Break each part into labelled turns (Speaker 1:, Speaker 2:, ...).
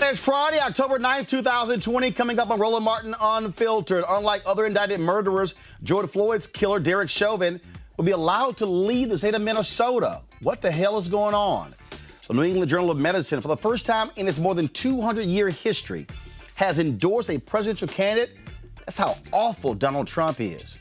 Speaker 1: It's Friday, October 9th, 2020, coming up on Roland Martin Unfiltered. Unlike other indicted murderers, George Floyd's killer, Derek Chauvin, will be allowed to leave the state of Minnesota. What the hell is going on? The New England Journal of Medicine, for the first time in its more than 200-year history, has endorsed a presidential candidate. That's how awful Donald Trump is.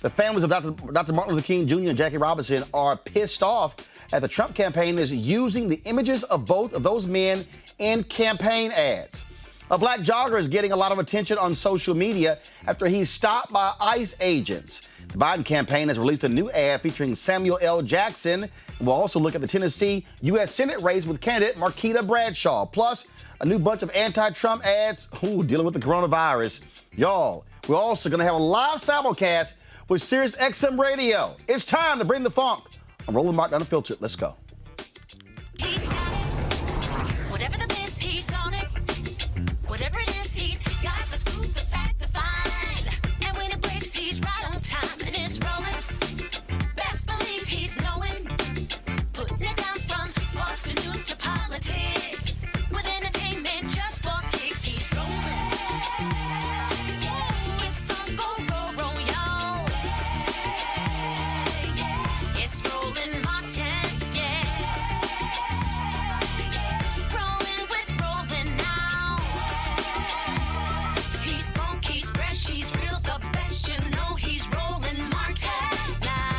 Speaker 1: The families of Dr. Martin Luther King Jr. and Jackie Robinson are pissed off at the Trump campaign is using the images of both of those men in campaign ads. A black jogger is getting a lot of attention on social media after he's stopped by ICE agents. The Biden campaign has released a new ad featuring Samuel L. Jackson. We'll also look at the Tennessee U.S. Senate race with candidate Marquita Bradshaw. Plus, a new bunch of anti-Trump ads dealing with the coronavirus. Y'all, we're also going to have a live simulcast with SiriusXM Radio. It's time to bring the funk. I'm Roland Martin Unfiltered. Let's go.
Speaker 2: He's got it. Whatever the biz, he's on it. Whatever it is, he's got the scoop, the fact, the find. And when it breaks, he's right on time and it's rolling. Best believe he's knowing. Putting it down from sports to news to politics. With entertainment just for kicks, he's rolling. It's on go, y'all. It's Roland Martin, rolling with Roland now. He's funk, he's fresh, he's real, the best, you know he's Roland Martin now.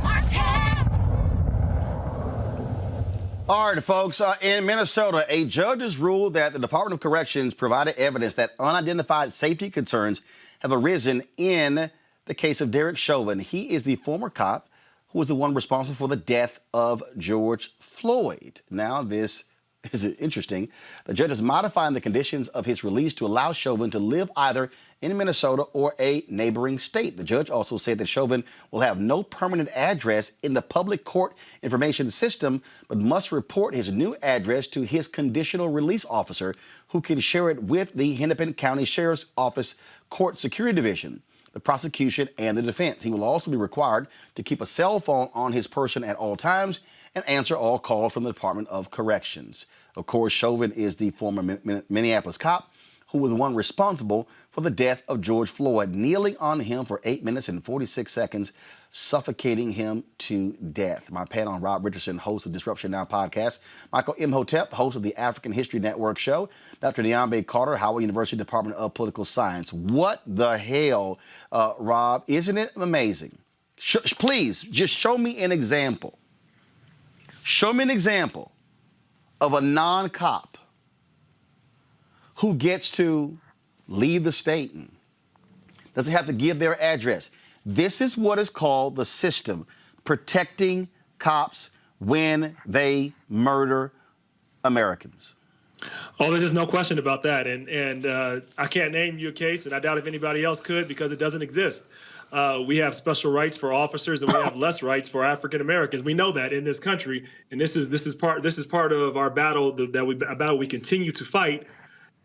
Speaker 2: Martin!
Speaker 1: All right, folks, in Minnesota, a judge has ruled that the Department of Corrections provided evidence that unidentified safety concerns have arisen in the case of Derek Chauvin. He is the former cop who was the one responsible for the death of George Floyd. Now, this is interesting. The judge is modifying the conditions of his release to allow Chauvin to live either in Minnesota or a neighboring state. The judge also said that Chauvin will have no permanent address in the public court information system, but must report his new address to his conditional release officer, who can share it with the Hennepin County Sheriff's Office Court Security Division, the prosecution, and the defense. He will also be required to keep a cell phone on his person at all times and answer all calls from the Department of Corrections. Of course, Chauvin is the former Minneapolis cop who was the one responsible for the death of George Floyd, kneeling on him for 8 minutes and 46 seconds, suffocating him to death. My panel on Rob Richardson, host of Disruption Now podcast, Michael Imhotep, host of the African History Network show, Dr. Niambe Carter, Howard University Department of Political Science. What the hell, Rob? Isn't it amazing? Please, just show me an example. Show me an example of a non-cop who gets to leave the state and doesn't have to give their address. This is what is called the system, protecting cops when they murder Americans.
Speaker 3: Oh, there's no question about that. And I can't name you a case, and I doubt if anybody else could, because it doesn't exist. We have special rights for officers, and we have less rights for African Americans. We know that in this country, and this is part of our battle that we continue to fight.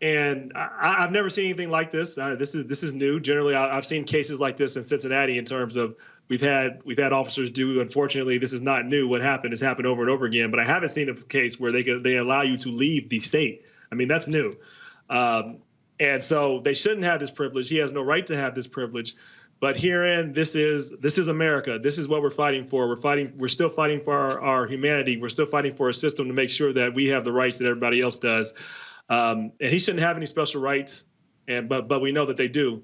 Speaker 3: And I've never seen anything like this. This is new. Generally, I've seen cases like this in Cincinnati in terms of we've had officers do. Unfortunately, this is not new. What happened has happened over and over again. But I haven't seen a case where they allow you to leave the state. I mean, that's new. And so they shouldn't have this privilege. He has no right to have this privilege. But herein, this is America. This is what we're fighting for. We're still fighting for our humanity. We're still fighting for a system to make sure that we have the rights that everybody else does. And he shouldn't have any special rights, but we know that they do.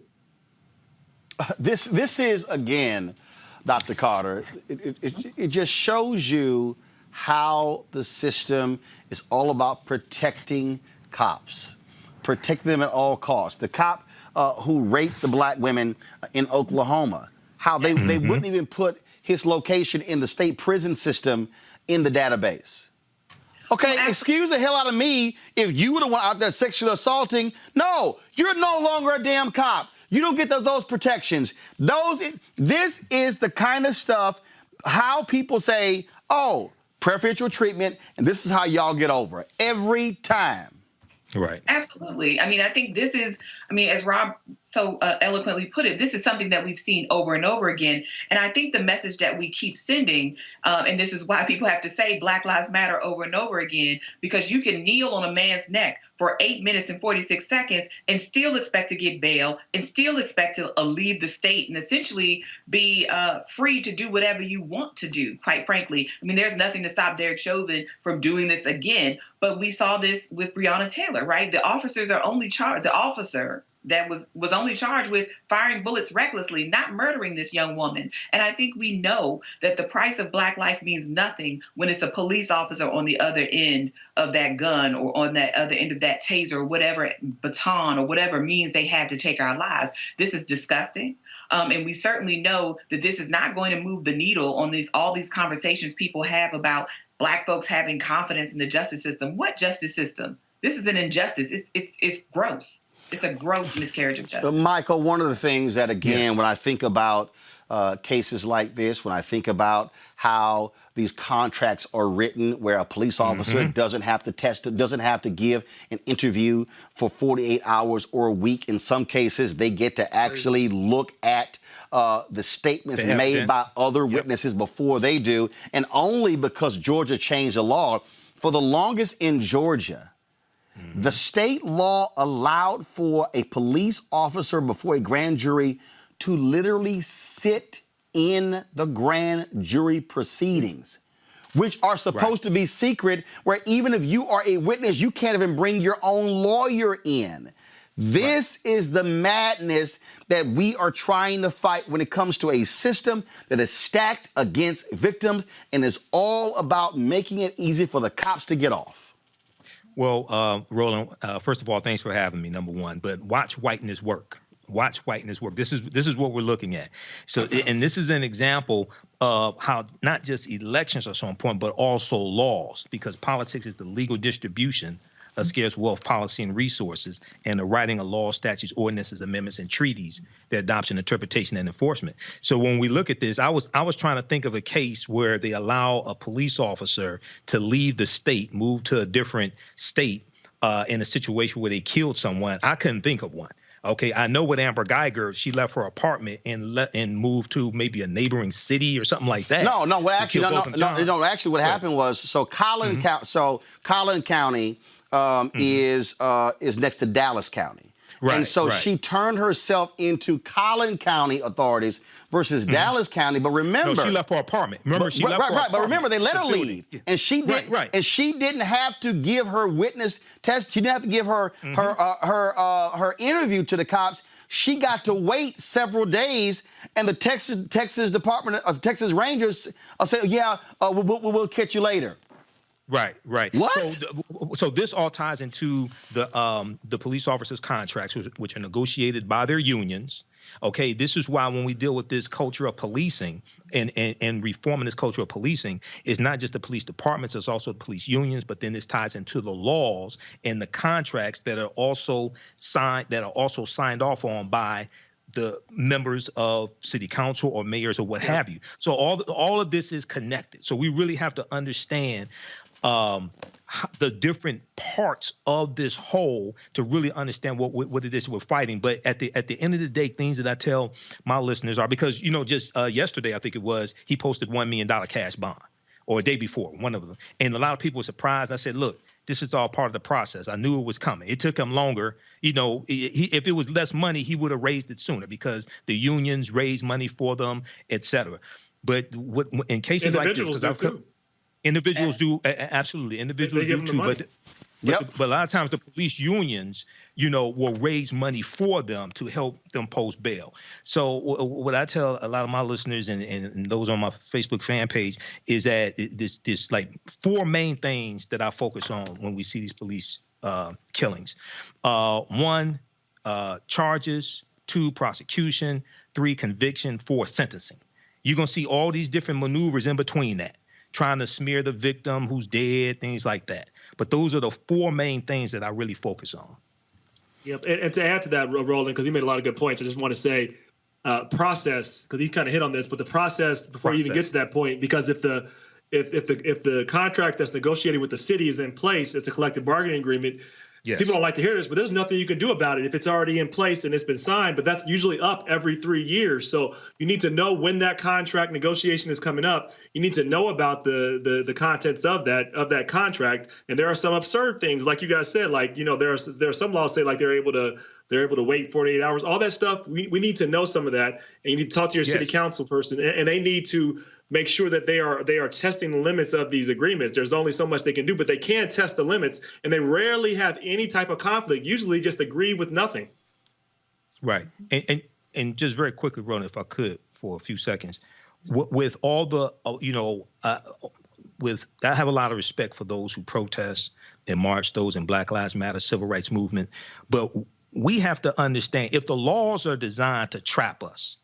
Speaker 1: This is, again, Dr. Carter. It just shows you how the system is all about protecting cops, protecting them at all costs. The cop who raped the black women in Oklahoma, how they wouldn't even put his location in the state prison system in the database. Okay, excuse the hell out of me if you were the one out there sexually assaulting. No, you're no longer a damn cop. You don't get those protections. This is the kind of stuff, how people say, oh, preferential treatment, and this is how y'all get over it every time.
Speaker 4: Right.
Speaker 5: Absolutely. I mean, I think this is, as Rob so eloquently put it, this is something that we've seen over and over again. And I think the message that we keep sending, and this is why people have to say Black Lives Matter over and over again, because you can kneel on a man's neck for 8 minutes and 46 seconds and still expect to get bail and still expect to leave the state and essentially be free to do whatever you want to do, quite frankly. I mean, there's nothing to stop Derek Chauvin from doing this again. But we saw this with Breonna Taylor, right? The officers are only charged, the officer that was only charged with firing bullets recklessly, not murdering this young woman. And I think we know that the price of Black life means nothing when it's a police officer on the other end of that gun or on that other end of that taser or whatever baton or whatever means they have to take our lives. This is disgusting. And we certainly know that this is not going to move the needle on all these conversations people have about Black folks having confidence in the justice system. What justice system? This is an injustice. It's gross. It's a gross miscarriage of justice.
Speaker 1: But Michael, one of the things that, again, when I think about cases like this, when I think about how these contracts are written where a police officer doesn't have to doesn't have to give an interview for 48 hours or a week. In some cases, they get to actually look at the statements made by other witnesses before they do. And only because Georgia changed the law, for the longest in Georgia, the state law allowed for a police officer before a grand jury to literally sit in the grand jury proceedings, which are supposed to be secret, where even if you are a witness, you can't even bring your own lawyer in. This is the madness that we are trying to fight when it comes to a system that is stacked against victims and is all about making it easy for the cops to get off.
Speaker 4: Well, Roland, first of all, thanks for having me, number one. But watch whiteness work. Watch whiteness work. This is what we're looking at. So, and this is an example of how not just elections are so important, but also laws, because politics is the legal distribution of scarce wealth, policy, and resources, and the writing of laws, statutes, ordinances, amendments, and treaties, their adoption, interpretation, and enforcement. So when we look at this, I was trying to think of a case where they allow a police officer to leave the state, move to a different state in a situation where they killed someone. I couldn't think of one. Okay, I know with Amber Geiger, she left her apartment and moved to maybe a neighboring city or something like that.
Speaker 1: No. Actually, what happened was, so Collin County is next to Dallas County. Right, and so she turned herself into Collin County authorities versus Dallas County. But remember,
Speaker 4: no, she left her apartment. Remember, she left her apartment.
Speaker 1: But remember, they let her leave, and she did. And she didn't have to give her witness test. She didn't have to give her her interview to the cops. She got to wait several days, and the Texas Department of Texas Rangers say, "Yeah, we'll catch you later."
Speaker 4: Right.
Speaker 1: What?
Speaker 4: So this all ties into the police officers' contracts, which are negotiated by their unions. Okay, this is why when we deal with this culture of policing and reforming this culture of policing, it's not just the police departments, it's also the police unions, but then this ties into the laws and the contracts that are also signed off on by the members of city council or mayors or what have you. So all of this is connected. So we really have to understand the different parts of this whole to really understand what it is we're fighting. But at the end of the day, things that I tell my listeners are, because, just yesterday, I think it was, he posted $1 million cash bond, or a day before, one of them. And a lot of people were surprised. I said, look, this is all part of the process. I knew it was coming. It took him longer. If it was less money, he would have raised it sooner because the unions raise money for them, et cetera. But in cases like this, because individuals do, absolutely. Individuals do too,
Speaker 1: Yep.
Speaker 4: But a lot of times the police unions, will raise money for them to help them post bail. So what I tell a lot of my listeners and those on my Facebook fan page is that this like four main things that I focus on when we see these police killings. One, charges. Two, prosecution. Three, conviction. Four, sentencing. You're going to see all these different maneuvers in between that, trying to smear the victim who's dead, things like that. But those are the four main things that I really focus on.
Speaker 3: Yep. And to add to that, Roland, because he made a lot of good points, I just want to say process, because he kind of hit on this, but the process before you even get to that point, because if the contract that's negotiated with the city is in place, it's a collective bargaining agreement. Yes. People don't like to hear this, but there's nothing you can do about it if it's already in place and it's been signed. But that's usually up every 3 years. So you need to know when that contract negotiation is coming up. You need to know about the contents of that contract. And there are some absurd things, like you guys said, like there are some laws say like they're able to wait 48 hours. All that stuff, we need to know some of that. And you need to talk to your city council person, and they need to make sure that they are testing the limits of these agreements. There's only so much they can do, but they can test the limits, and they rarely have any type of conflict, usually just agree with nothing.
Speaker 4: Right. And just very quickly, Ronan, if I could, for a few seconds, with all the, I have a lot of respect for those who protest and march, those in Black Lives Matter, civil rights movement, but we have to understand, if the laws are designed to trap us,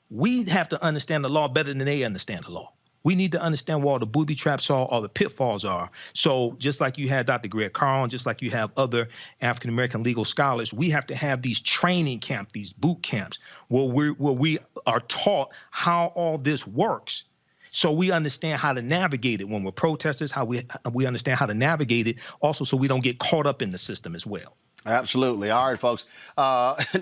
Speaker 4: we have to understand the law better than they understand the law. We need to understand what all the booby traps are, all the pitfalls are. So just like you had Dr. Greg Carl, just like you have other African-American legal scholars, we have to have these training camps, these boot camps, where we are taught how all this works. So we understand how to navigate it when we're protesters, how we understand how to navigate it also, so we don't get caught up in the system as well.
Speaker 1: Absolutely. All right, folks.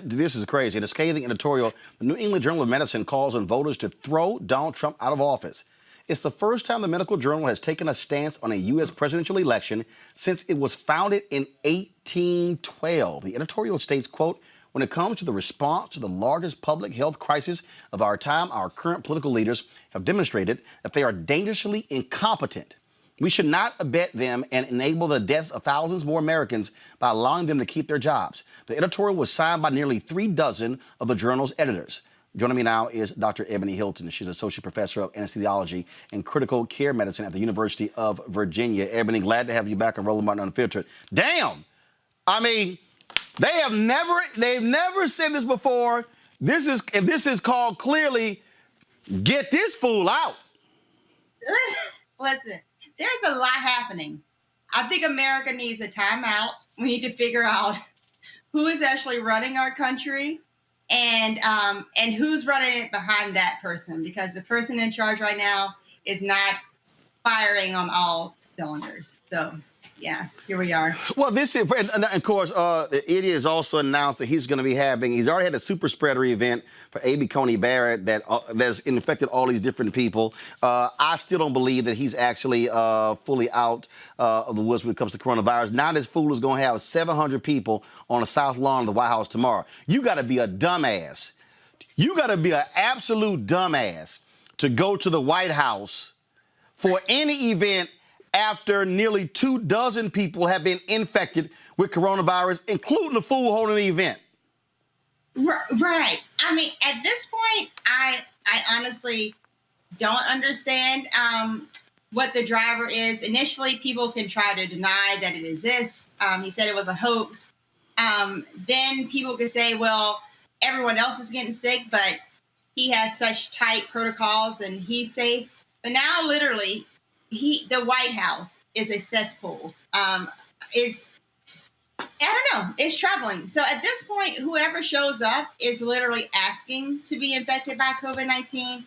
Speaker 1: This is crazy. In a scathing editorial, the New England Journal of Medicine calls on voters to throw Donald Trump out of office. It's the first time the medical journal has taken a stance on a U.S. presidential election since it was founded in 1812. The editorial states, quote, "When it comes to the response to the largest public health crisis of our time, our current political leaders have demonstrated that they are dangerously incompetent. We should not abet them and enable the deaths of thousands more Americans by allowing them to keep their jobs." The editorial was signed by nearly 36 of the journal's editors. Joining me now is Dr. Ebony Hilton. She's Associate Professor of Anesthesiology and Critical Care Medicine at the University of Virginia. Ebony, glad to have you back on Roland Martin Unfiltered. Damn! I mean, they've never said this before. This is called clearly, get this fool out.
Speaker 6: Listen. There's a lot happening. I think America needs a timeout. We need to figure out who is actually running our country and who's running it behind that person, because the person in charge right now is not firing on all cylinders. So, yeah, here we are.
Speaker 1: Well, this is, and of course, it is also announced that he's already had a super spreader event for A.B. Coney Barrett that's infected all these different people. I still don't believe that he's actually fully out of the woods when it comes to coronavirus. Now this fool is going to have 700 people on the South Lawn of the White House tomorrow. You got to be a dumbass. You got to be an absolute dumbass to go to the White House for any event after nearly 24 people have been infected with coronavirus, including the fool holding the event.
Speaker 6: Right. I mean, at this point, I honestly don't understand what the driver is. Initially, people can try to deny that it exists. He said it was a hoax. Then people could say, well, everyone else is getting sick, but he has such tight protocols and he's safe. But now, literally, the White House is a cesspool. I don't know. It's troubling. So at this point, whoever shows up is literally asking to be infected by COVID-19.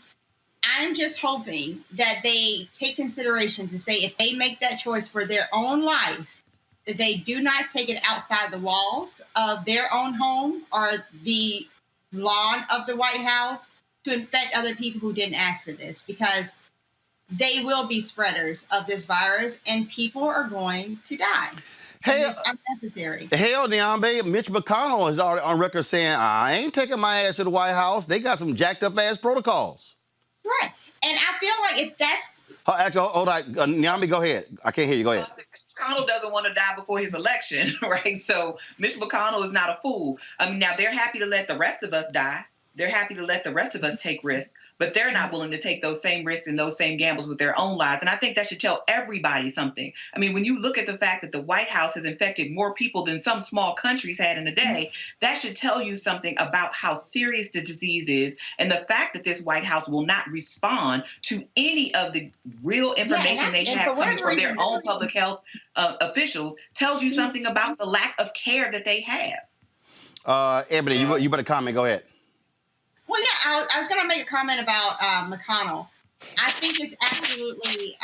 Speaker 6: I'm just hoping that they take consideration to say if they make that choice for their own life, that they do not take it outside the walls of their own home or the lawn of the White House to infect other people who didn't ask for this, because they will be spreaders of this virus and people are going to die. It's unnecessary.
Speaker 1: Hell, Niambe, Mitch McConnell is already on record saying, I ain't taking my ass to the White House. They got some jacked up ass protocols.
Speaker 6: Right. And I feel like if that's...
Speaker 1: Actually, hold on. Niambe, go ahead. I can't hear you. Go ahead.
Speaker 5: McConnell doesn't want to die before his election, right? So Mitch McConnell is not a fool. I mean, now they're happy to let the rest of us die. They're happy to let the rest of us take risks, but they're not willing to take those same risks and those same gambles with their own lives. And I think that should tell everybody something. I mean, when you look at the fact that the White House has infected more people than some small countries had in a day, that should tell you something about how serious the disease is. And the fact that this White House will not respond to any of the real information they have coming from their own public health officials tells you something about the lack of care that they have.
Speaker 1: Ebony, you better comment. Go ahead.
Speaker 6: Well, yeah, I was going to make a comment about McConnell. I think it's absolutely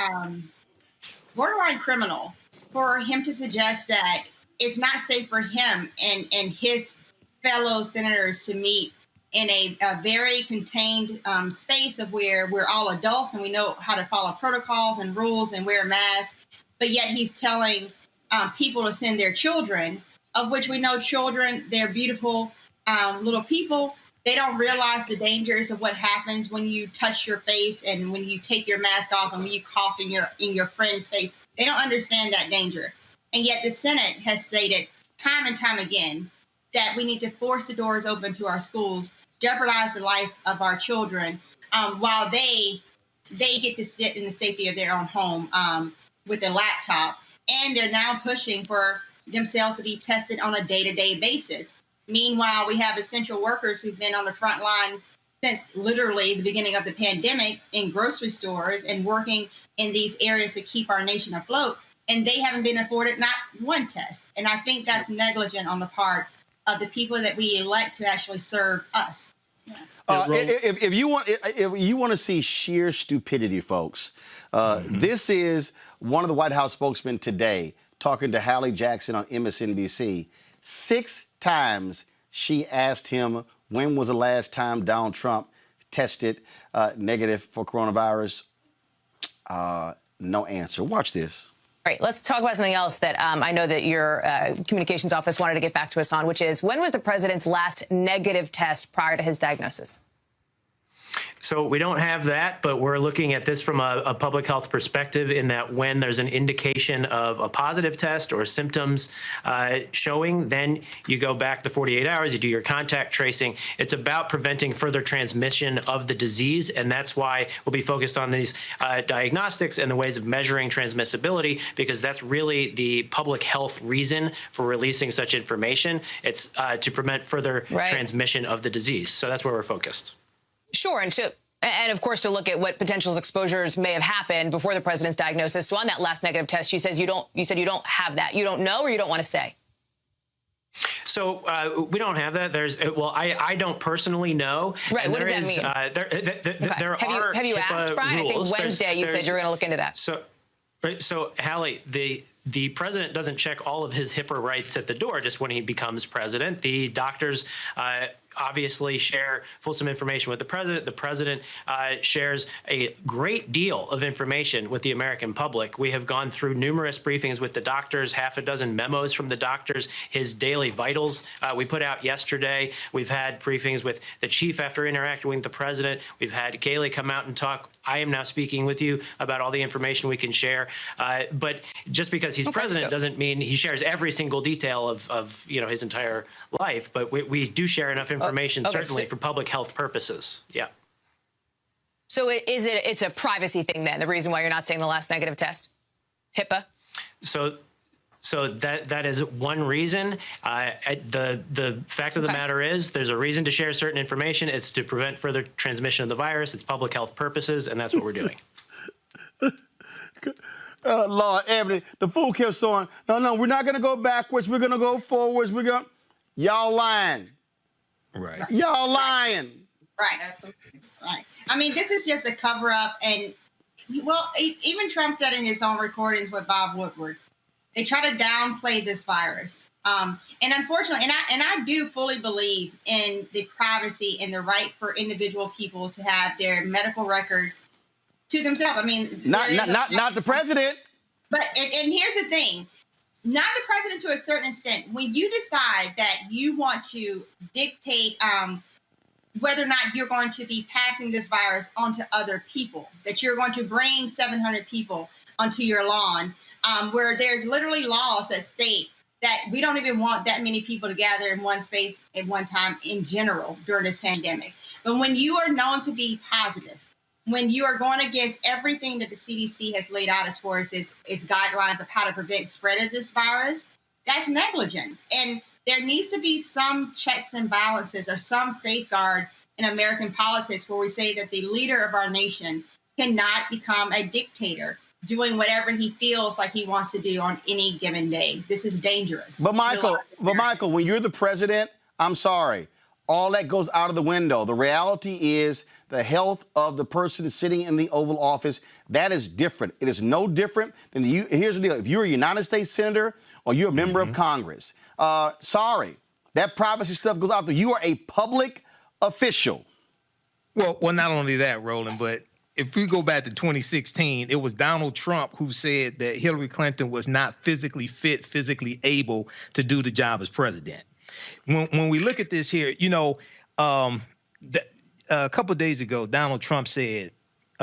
Speaker 6: borderline criminal for him to suggest that it's not safe for him and his fellow senators to meet in a very contained space of where we're all adults and we know how to follow protocols and rules and wear masks. But yet he's telling people to send their children, of which we know children, they're beautiful little people. They don't realize the dangers of what happens when you touch your face and when you take your mask off and when you cough in your friend's face. They don't understand that danger. And yet the Senate has stated time and time again that we need to force the doors open to our schools, jeopardize the life of our children, while they get to sit in the safety of their own home with a laptop. And they're now pushing for themselves to be tested on a day-to-day basis. Meanwhile, we have essential workers who've been on the front line since literally the beginning of the pandemic in grocery stores and working in these areas to keep our nation afloat. And they haven't been afforded not one test. And I think that's negligent on the part of the people that we elect to actually serve us.
Speaker 1: If you want to see sheer stupidity, folks, this is one of the White House spokesmen today talking to Hallie Jackson on MSNBC. 6 times she asked him when was the last time Donald Trump tested negative for coronavirus. No answer. Watch this.
Speaker 7: All right, let's talk about something else that I know that your communications office wanted to get back to us on, which is when was the president's last negative test prior to his diagnosis?
Speaker 8: So we don't have that, but we're looking at this from a public health perspective in that when there's an indication of a positive test or symptoms showing, then you go back the 48 hours, you do your contact tracing. It's about preventing further transmission of the disease, and that's why we'll be focused on these diagnostics and the ways of measuring transmissibility, because that's really the public health reason for releasing such information. It's to prevent further transmission of the disease. So that's where we're focused.
Speaker 7: Sure, and of course to look at what potential exposures may have happened before the president's diagnosis. So on that last negative test, you said you don't have that. You don't know, or you don't want to say?
Speaker 8: So we don't have that. I don't personally know.
Speaker 7: Right. What does that mean? Have you asked, Brian? I think Wednesday you said you're going to look into that.
Speaker 8: So Hallie, the president doesn't check all of his HIPAA rights at the door just when he becomes president. The doctors obviously share fulsome information with the president. The president shares a great deal of information with the American public. We have gone through numerous briefings with the doctors, half a dozen memos from the doctors, his daily vitals we put out yesterday. We've had briefings with the chief after interacting with the president. We've had Kayleigh come out and talk. I am now speaking with you about all the information we can share. But just because he's president doesn't mean he shares every single detail of his entire life. But we do share enough information, certainly for public health purposes. Yeah.
Speaker 7: So it's a privacy thing then, the reason why you're not saying the last negative test? HIPAA?
Speaker 8: So that is one reason. The fact of the matter is there's a reason to share certain information. It's to prevent further transmission of the virus. It's public health purposes, and that's what we're doing.
Speaker 1: Lord, Ebony, the fool kept saying, no, we're not going to go backwards. We're going to go forwards. Y'all lying.
Speaker 4: Right.
Speaker 1: Y'all lying.
Speaker 6: Right. Absolutely. Right. I mean, this is just a cover up. And, well, even Trump said in his own recordings with Bob Woodward, they try to downplay this virus. And unfortunately, and I do fully believe in the privacy and the right for individual people to have their medical records to themselves. I mean,
Speaker 1: not the president.
Speaker 6: But and here's the thing. Not the president to a certain extent. When you decide that you want to dictate whether or not you're going to be passing this virus on to other people, that you're going to bring 700 people onto your lawn, where there's literally laws that state that we don't even want that many people to gather in one space at one time in general during this pandemic. But when you are known to be positive, when you are going against everything that the CDC has laid out as far as its guidelines of how to prevent spread of this virus, that's negligence. And there needs to be some checks and balances or some safeguard in American politics where we say that the leader of our nation cannot become a dictator doing whatever he feels like he wants to do on any given day. This is dangerous.
Speaker 1: But Michael, when you're the president, I'm sorry, all that goes out of the window. The reality is the health of the person sitting in the Oval Office. That is different. It is no different than you. Here's the deal. If you're a United States senator or you're a member of Congress, sorry, that privacy stuff goes out there. You are a public official.
Speaker 4: Well, not only that, Roland, but if we go back to 2016, it was Donald Trump who said that Hillary Clinton was not physically fit, physically able to do the job as president. When we look at this here, a couple of days ago, Donald Trump said,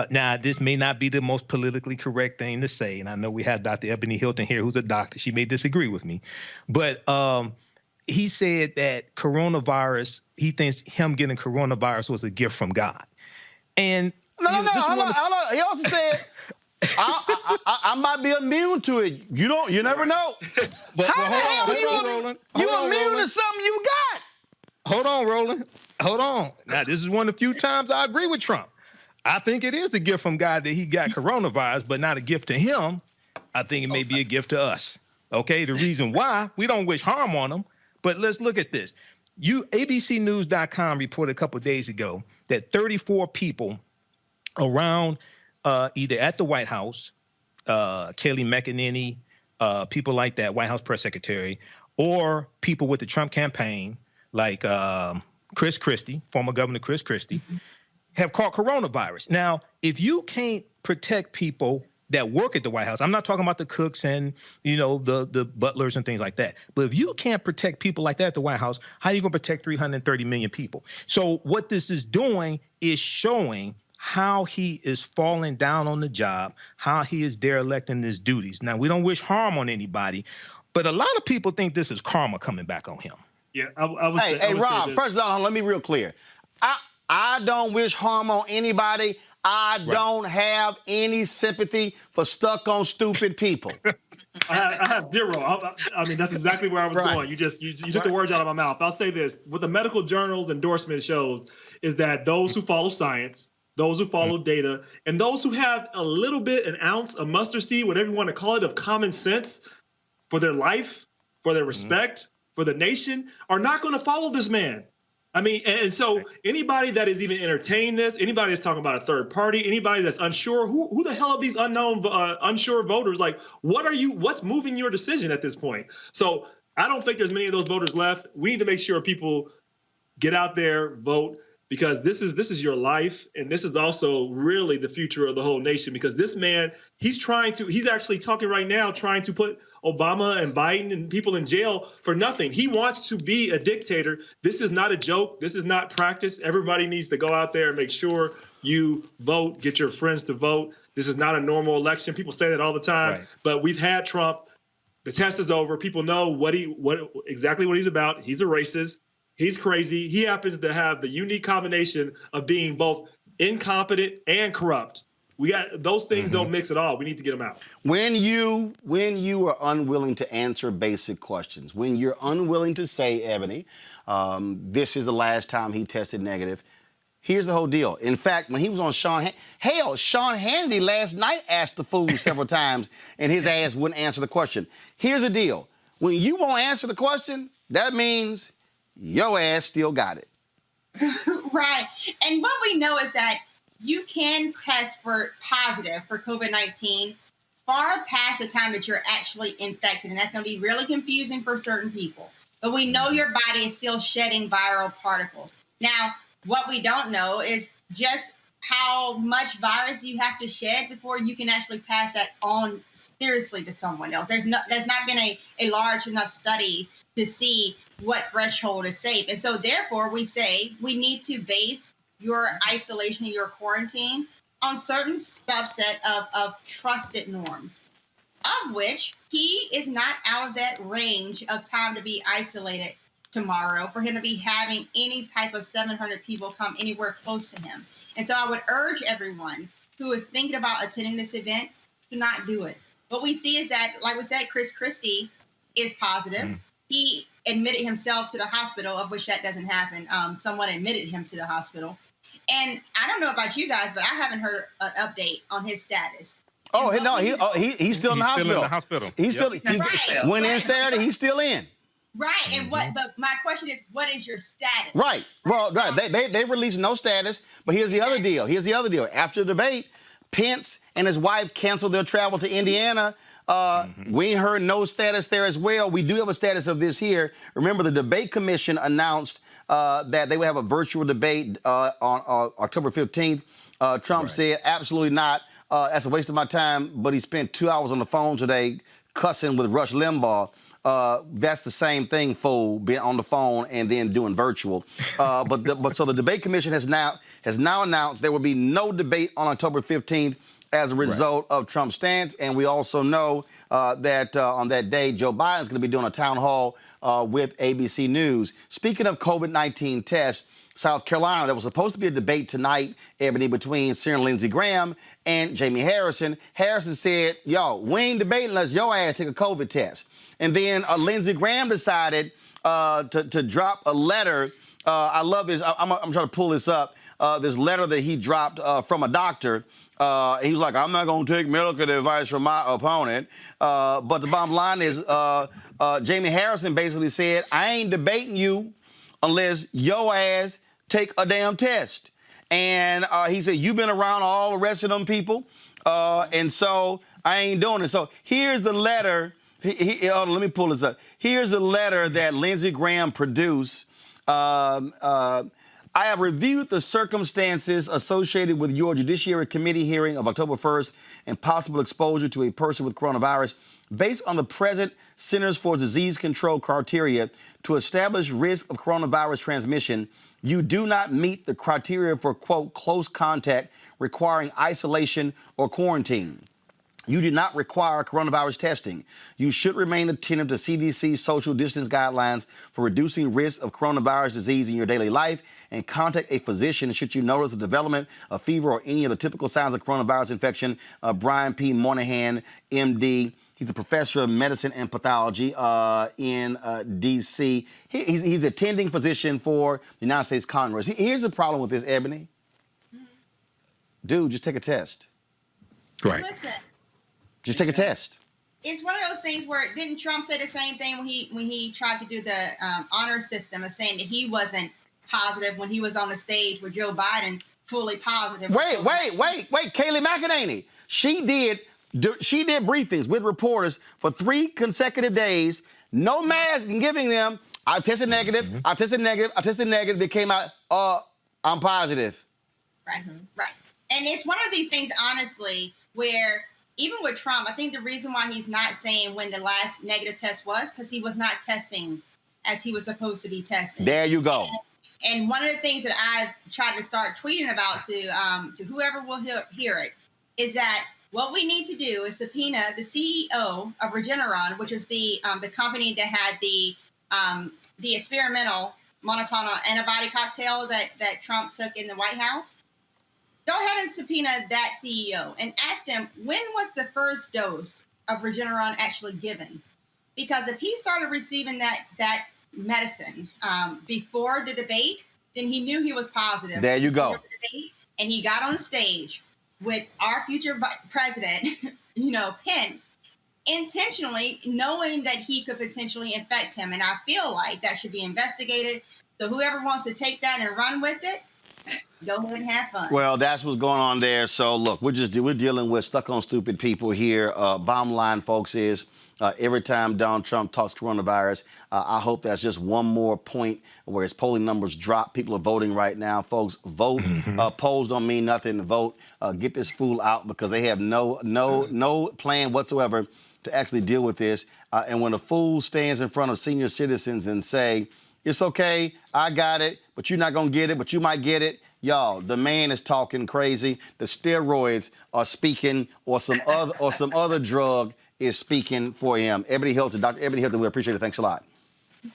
Speaker 4: now, this may not be the most politically correct thing to say, and I know we have Dr. Ebony Hilton here, who's a doctor. She may disagree with me. But he said that coronavirus, he thinks him getting coronavirus was a gift from God. And
Speaker 1: No. He also said, I might be immune to it. You never know.
Speaker 4: But
Speaker 1: How the hell
Speaker 4: Roland.
Speaker 1: You immune to something you got?
Speaker 4: Hold on, Roland. Hold on. Now, this is one of the few times I agree with Trump. I think it is a gift from God that he got coronavirus, but not a gift to him. I think it may be a gift to us. Okay, the reason why, we don't wish harm on him, but let's look at this. ABCnews.com reported a couple of days ago that 34 people around either at the White House, Kayleigh McEnany, people like that, White House press secretary, or people with the Trump campaign, like Chris Christie, former Governor Chris Christie, have caught coronavirus. Now, if you can't protect people that work at the White House, I'm not talking about the cooks and, the butlers and things like that. But if you can't protect people like that at the White House, how are you going to protect 330 million people? So what this is doing is showing how he is falling down on the job, how he is derelict in his duties. Now, we don't wish harm on anybody, but a lot of people think this is karma coming back on him.
Speaker 3: Yeah, I would say.
Speaker 1: Hey, Rob, first of all, let me be real clear. I don't wish harm on anybody. I don't have any sympathy for stuck on stupid people.
Speaker 3: I have zero. I mean, that's exactly where I was going. You took the words out of my mouth. I'll say this: what the medical journal's endorsement shows is that those who follow science, those who follow data, and those who have a little bit, an ounce, a mustard seed, whatever you want to call it, of common sense for their life, for their respect, for the nation, are not going to follow this man. I mean, and so anybody that is even entertaining this, anybody that's talking about a third party, anybody that's unsure, who the hell are these unsure voters? Like, what's moving your decision at this point? So I don't think there's many of those voters left. We need to make sure people get out there, vote, because this is your life. And this is also really the future of the whole nation, because this man, he's actually talking right now, trying to put Obama and Biden and people in jail for nothing. He wants to be a dictator. This is not a joke. This is not practice. Everybody needs to go out there and make sure you vote, get your friends to vote. This is not a normal election. People say that all the time, but we've had Trump. The test is over. People know exactly what he's about. He's a racist. He's crazy. He happens to have the unique combination of being both incompetent and corrupt. We got those things don't mix at all. We need to get them out.
Speaker 1: When you are unwilling to answer basic questions, when you're unwilling to say, Ebony, this is the last time he tested negative, here's the whole deal. In fact, when he was on Sean Hannity last night asked the fool several times, and his ass wouldn't answer the question. Here's the deal. When you won't answer the question, that means your ass still got it.
Speaker 6: Right. And what we know is that you can test for positive for COVID-19 far past the time that you're actually infected. And that's going to be really confusing for certain people. But we know your body is still shedding viral particles. Now, what we don't know is just how much virus you have to shed before you can actually pass that on seriously to someone else. There's not been a large enough study to see what threshold is safe. And so therefore we say we need to base your isolation, your quarantine on certain subset of trusted norms, of which he is not out of that range of time to be isolated tomorrow for him to be having any type of 700 people come anywhere close to him. And so I would urge everyone who is thinking about attending this event to not do it. What we see is that, like we said, Chris Christie is positive. He admitted himself to the hospital, of which that doesn't happen. Someone admitted him to the hospital. And I don't know about you guys, but I haven't heard an update on his status.
Speaker 1: Oh, no, he's still in the hospital.
Speaker 4: Still in the hospital.
Speaker 1: He's still,
Speaker 6: Right.
Speaker 1: went in Saturday, he's still in.
Speaker 6: Right. And but my question is, what is your status?
Speaker 1: Right. Well, right. They released no status, but here's the other deal. After the debate, Pence and his wife canceled their travel to Indiana. We heard no status there as well. We do have a status of this here. Remember, the debate commission announced that they would have a virtual debate on October 15th. Trump said, absolutely not. That's a waste of my time. But he spent 2 hours on the phone today cussing with Rush Limbaugh. That's the same thing, fool, being on the phone and then doing virtual. But so the debate commission has now announced there will be no debate on October 15th as a result of Trump's stance. And we also know that on that day, Joe Biden is going to be doing a town hall with ABC News. Speaking of COVID-19 tests, South Carolina, there was supposed to be a debate tonight, Ebony, between Senator Lindsey Graham and Jamie Harrison. Harrison said, yo, we ain't debating unless your ass take a COVID test. And then Lindsey Graham decided to drop a letter. I love this. I'm trying to pull this up. This letter that he dropped from a doctor. He was like, I'm not going to take medical advice from my opponent. But the bottom line is Jamie Harrison basically said, I ain't debating you unless your ass take a damn test. And he said, you've been around all the rest of them people. And so I ain't doing it. So here's the letter. Let me pull this up. Here's a letter that Lindsey Graham produced. I have reviewed the circumstances associated with your Judiciary Committee hearing of October 1st and possible exposure to a person with coronavirus. Based on the present Centers for Disease Control criteria to establish risk of coronavirus transmission, you do not meet the criteria for, quote, close contact requiring isolation or quarantine. You do not require coronavirus testing. You should remain attentive to CDC social distance guidelines for reducing risk of coronavirus disease in your daily life and contact a physician should you notice the development of fever or any of the typical signs of coronavirus infection. Brian P. Moynihan, MD. He's a professor of medicine and pathology in D.C. He's attending physician for the United States Congress. Here's the problem with this, Ebony. Dude, just take a test.
Speaker 4: Right.
Speaker 6: Listen.
Speaker 1: Just take a test.
Speaker 6: It's one of those things where didn't Trump say the same thing when he tried to do the honor system of saying that he wasn't positive when he was on the stage with Joe Biden fully positive.
Speaker 1: Wait, Kayleigh McEnany. She did briefings with reporters for 3 consecutive days, no mask and giving them, I tested negative, I tested negative. They came out, I'm positive.
Speaker 6: Right. And it's one of these things, honestly, where even with Trump, I think the reason why he's not saying when the last negative test was because he was not testing as he was supposed to be testing.
Speaker 1: There you go.
Speaker 6: And one of the things that I've tried to start tweeting about to whoever will hear it is that what we need to do is subpoena the CEO of Regeneron, which is the company that had the experimental monoclonal antibody cocktail that Trump took in the White House. Go ahead and subpoena that CEO and ask them, when was the first dose of Regeneron actually given? Because if he started receiving that medicine before the debate, then he knew he was positive.
Speaker 1: There you go.
Speaker 6: And he got on stage with our future president, Pence, intentionally knowing that he could potentially infect him. And I feel like that should be investigated. So whoever wants to take that and run with it, go ahead and have fun. Well,
Speaker 1: that's what's going on there. So, look, we're dealing with stuck on stupid people here. Bottom line, folks, is every time Donald Trump talks coronavirus, I hope that's just one more point where his polling numbers drop. People are voting right now. Folks, vote. Polls don't mean nothing. Vote. Get this fool out because they have no plan whatsoever to actually deal with this. And when a fool stands in front of senior citizens and say, It's okay. I got it, but you're not going to get it, but you might get it. Y'all, the man is talking crazy. The steroids are speaking, or some other drug is speaking for him. Ebony Hilton, Dr. Ebony Hilton, we appreciate it. Thanks a lot.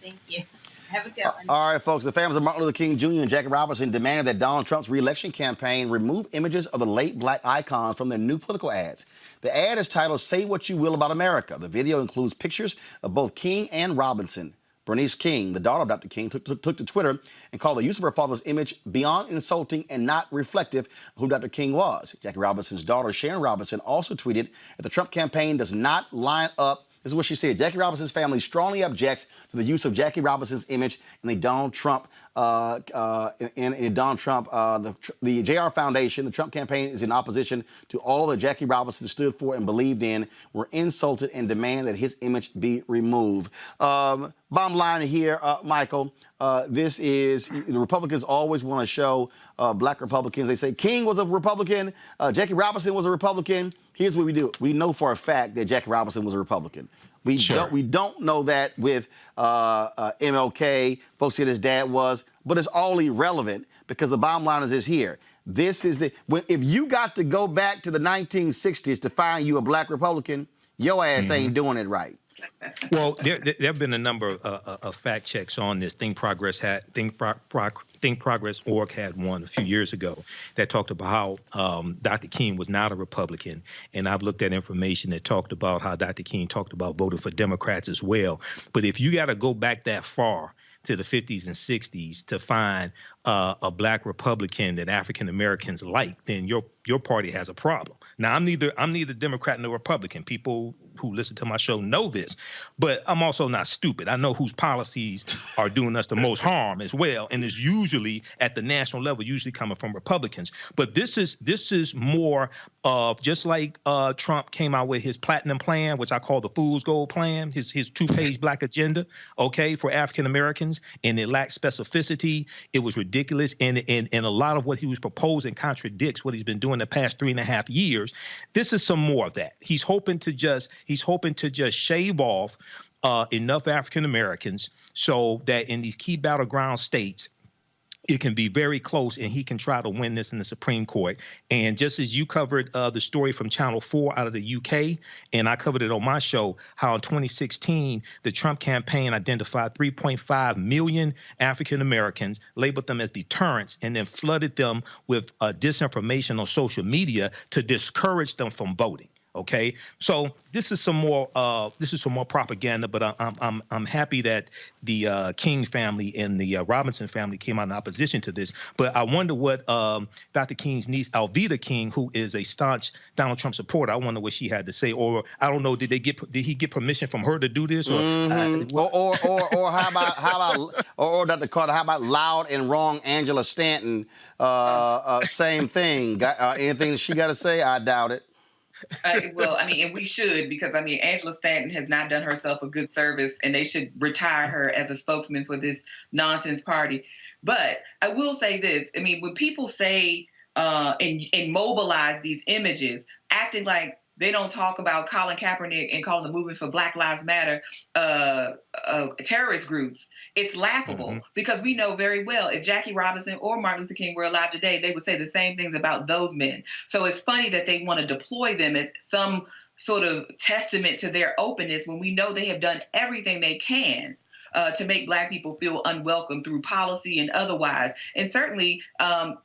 Speaker 6: Thank you. Have a good one.
Speaker 1: All right, folks. The families of Martin Luther King Jr. and Jackie Robinson demanded that Donald Trump's re-election campaign remove images of the late black icons from their new political ads. The ad is titled "Say What You Will About America." The video includes pictures of both King and Robinson. Bernice King, the daughter of Dr. King, took to Twitter and called the use of her father's image beyond insulting and not reflective of who Dr. King was. Jackie Robinson's daughter, Sharon Robinson, also tweeted that the Trump campaign does not line up. This is what she said. Jackie Robinson's family strongly objects to the use of Jackie Robinson's image in the Donald Trump, the JR Foundation. The Trump campaign is in opposition to all that Jackie Robinson stood for and believed in. We're insulted and demand that his image be removed. Bottom line here, Michael, this is, the Republicans always want to show black Republicans. They say King was a Republican, Jackie Robinson was a Republican. Here's what we do. We know for a fact that Jackie Robinson was a Republican. We don't know that with MLK. Folks said his dad was, but it's all irrelevant because the bottom line is this here. This is if you got to go back to the 1960s to find you a black Republican, your ass ain't doing it right.
Speaker 4: Well, there have been a number of fact checks on this. Think Progress Org had one a few years ago that talked about how Dr. King was not a Republican. And I've looked at information that talked about how Dr. King talked about voting for Democrats as well. But if you got to go back that far to the 50s and 60s to find a black Republican that African Americans like, then your party has a problem. Now, I'm neither Democrat nor Republican. People who listen to my show know this, but I'm also not stupid. I know whose policies are doing us the most harm as well, and it's usually at the national level, usually coming from Republicans. But this is more of just like Trump came out with his platinum plan, which I call the fool's gold plan, his 2-page black agenda, okay, for African Americans, and it lacked specificity. It was ridiculous, and a lot of what he was proposing contradicts what he's been doing the past 3.5 years. This is some more of that. He's hoping to just shave off enough African Americans so that in these key battleground states, it can be very close, and he can try to win this in the Supreme Court. And just as you covered the story from Channel 4 out of the UK, and I covered it on my show, how in 2016, the Trump campaign identified 3.5 million African Americans, labeled them as deterrents, and then flooded them with disinformation on social media to discourage them from voting. Okay, so this is some more propaganda, but I'm happy that the King family and the Robinson family came out in opposition to this. But I wonder what Dr. King's niece, Alveda King, who is a staunch Donald Trump supporter, I wonder what she had to say. Or I don't know, did he get permission from her to do this? Or
Speaker 1: or how about Dr. Carter? How about loud and wrong Angela Stanton? Same thing. Anything she got to say? I doubt it.
Speaker 5: Well, I mean, and we should, because, I mean, Angela Stanton has not done herself a good service, and they should retire her as a spokesman for this nonsense party. But I will say this. I mean, when people say and mobilize these images, acting like they don't talk about Colin Kaepernick and calling the movement for Black Lives Matter terrorist groups, it's laughable because we know very well if Jackie Robinson or Martin Luther King were alive today, they would say the same things about those men. So it's funny that they want to deploy them as some sort of testament to their openness when we know they have done everything they can to make Black people feel unwelcome through policy and otherwise. And certainly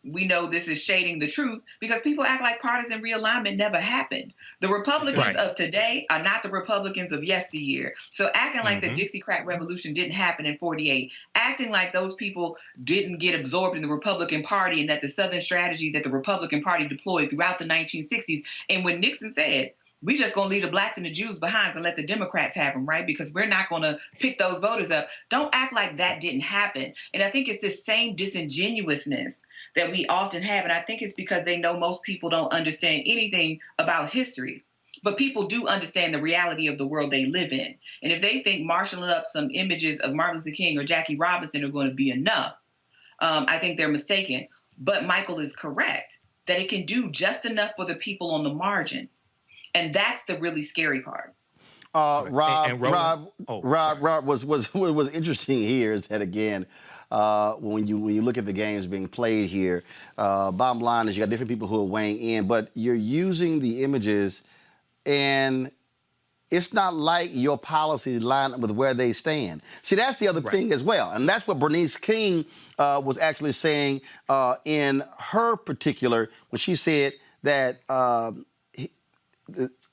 Speaker 5: we know this is shading the truth because people act like partisan realignment never happened. The Republicans of today are not the Republicans of yesteryear. So acting like the Dixiecrat Revolution didn't happen in 48, acting like those people didn't get absorbed in the Republican Party and that the Southern strategy that the Republican Party deployed throughout the 1960s. And when Nixon said, we just going to leave the blacks and the Jews behind and let the Democrats have them, right? Because we're not going to pick those voters up. Don't act like that didn't happen. And I think it's this same disingenuousness that we often have. And I think it's because they know most people don't understand anything about history. But people do understand the reality of the world they live in. And if they think marshaling up some images of Martin Luther King or Jackie Robinson are going to be enough, I think they're mistaken. But Michael is correct that it can do just enough for the people on the margins. And that's the really scary part.
Speaker 1: Rob,
Speaker 4: and Roland?
Speaker 1: Rob was interesting here is that again, when you look at the games being played here, bottom line is you got different people who are weighing in, but you're using the images, and it's not like your policies line up with where they stand. See, that's the other thing as well, and that's what Bernice King was actually saying in her particular when she said that.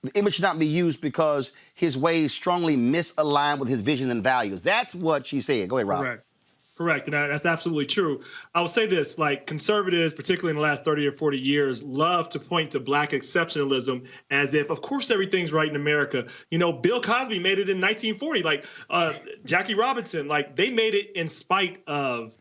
Speaker 1: The image should not be used because his ways strongly misalign with his vision and values. That's what she said. Go ahead, Rob.
Speaker 3: Correct. And that's absolutely true. I will say this, like conservatives, particularly in the last 30 or 40 years, love to point to black exceptionalism as if, of course, everything's right in America. You know, Bill Cosby made it in 1940, like Jackie Robinson, like they made it in spite of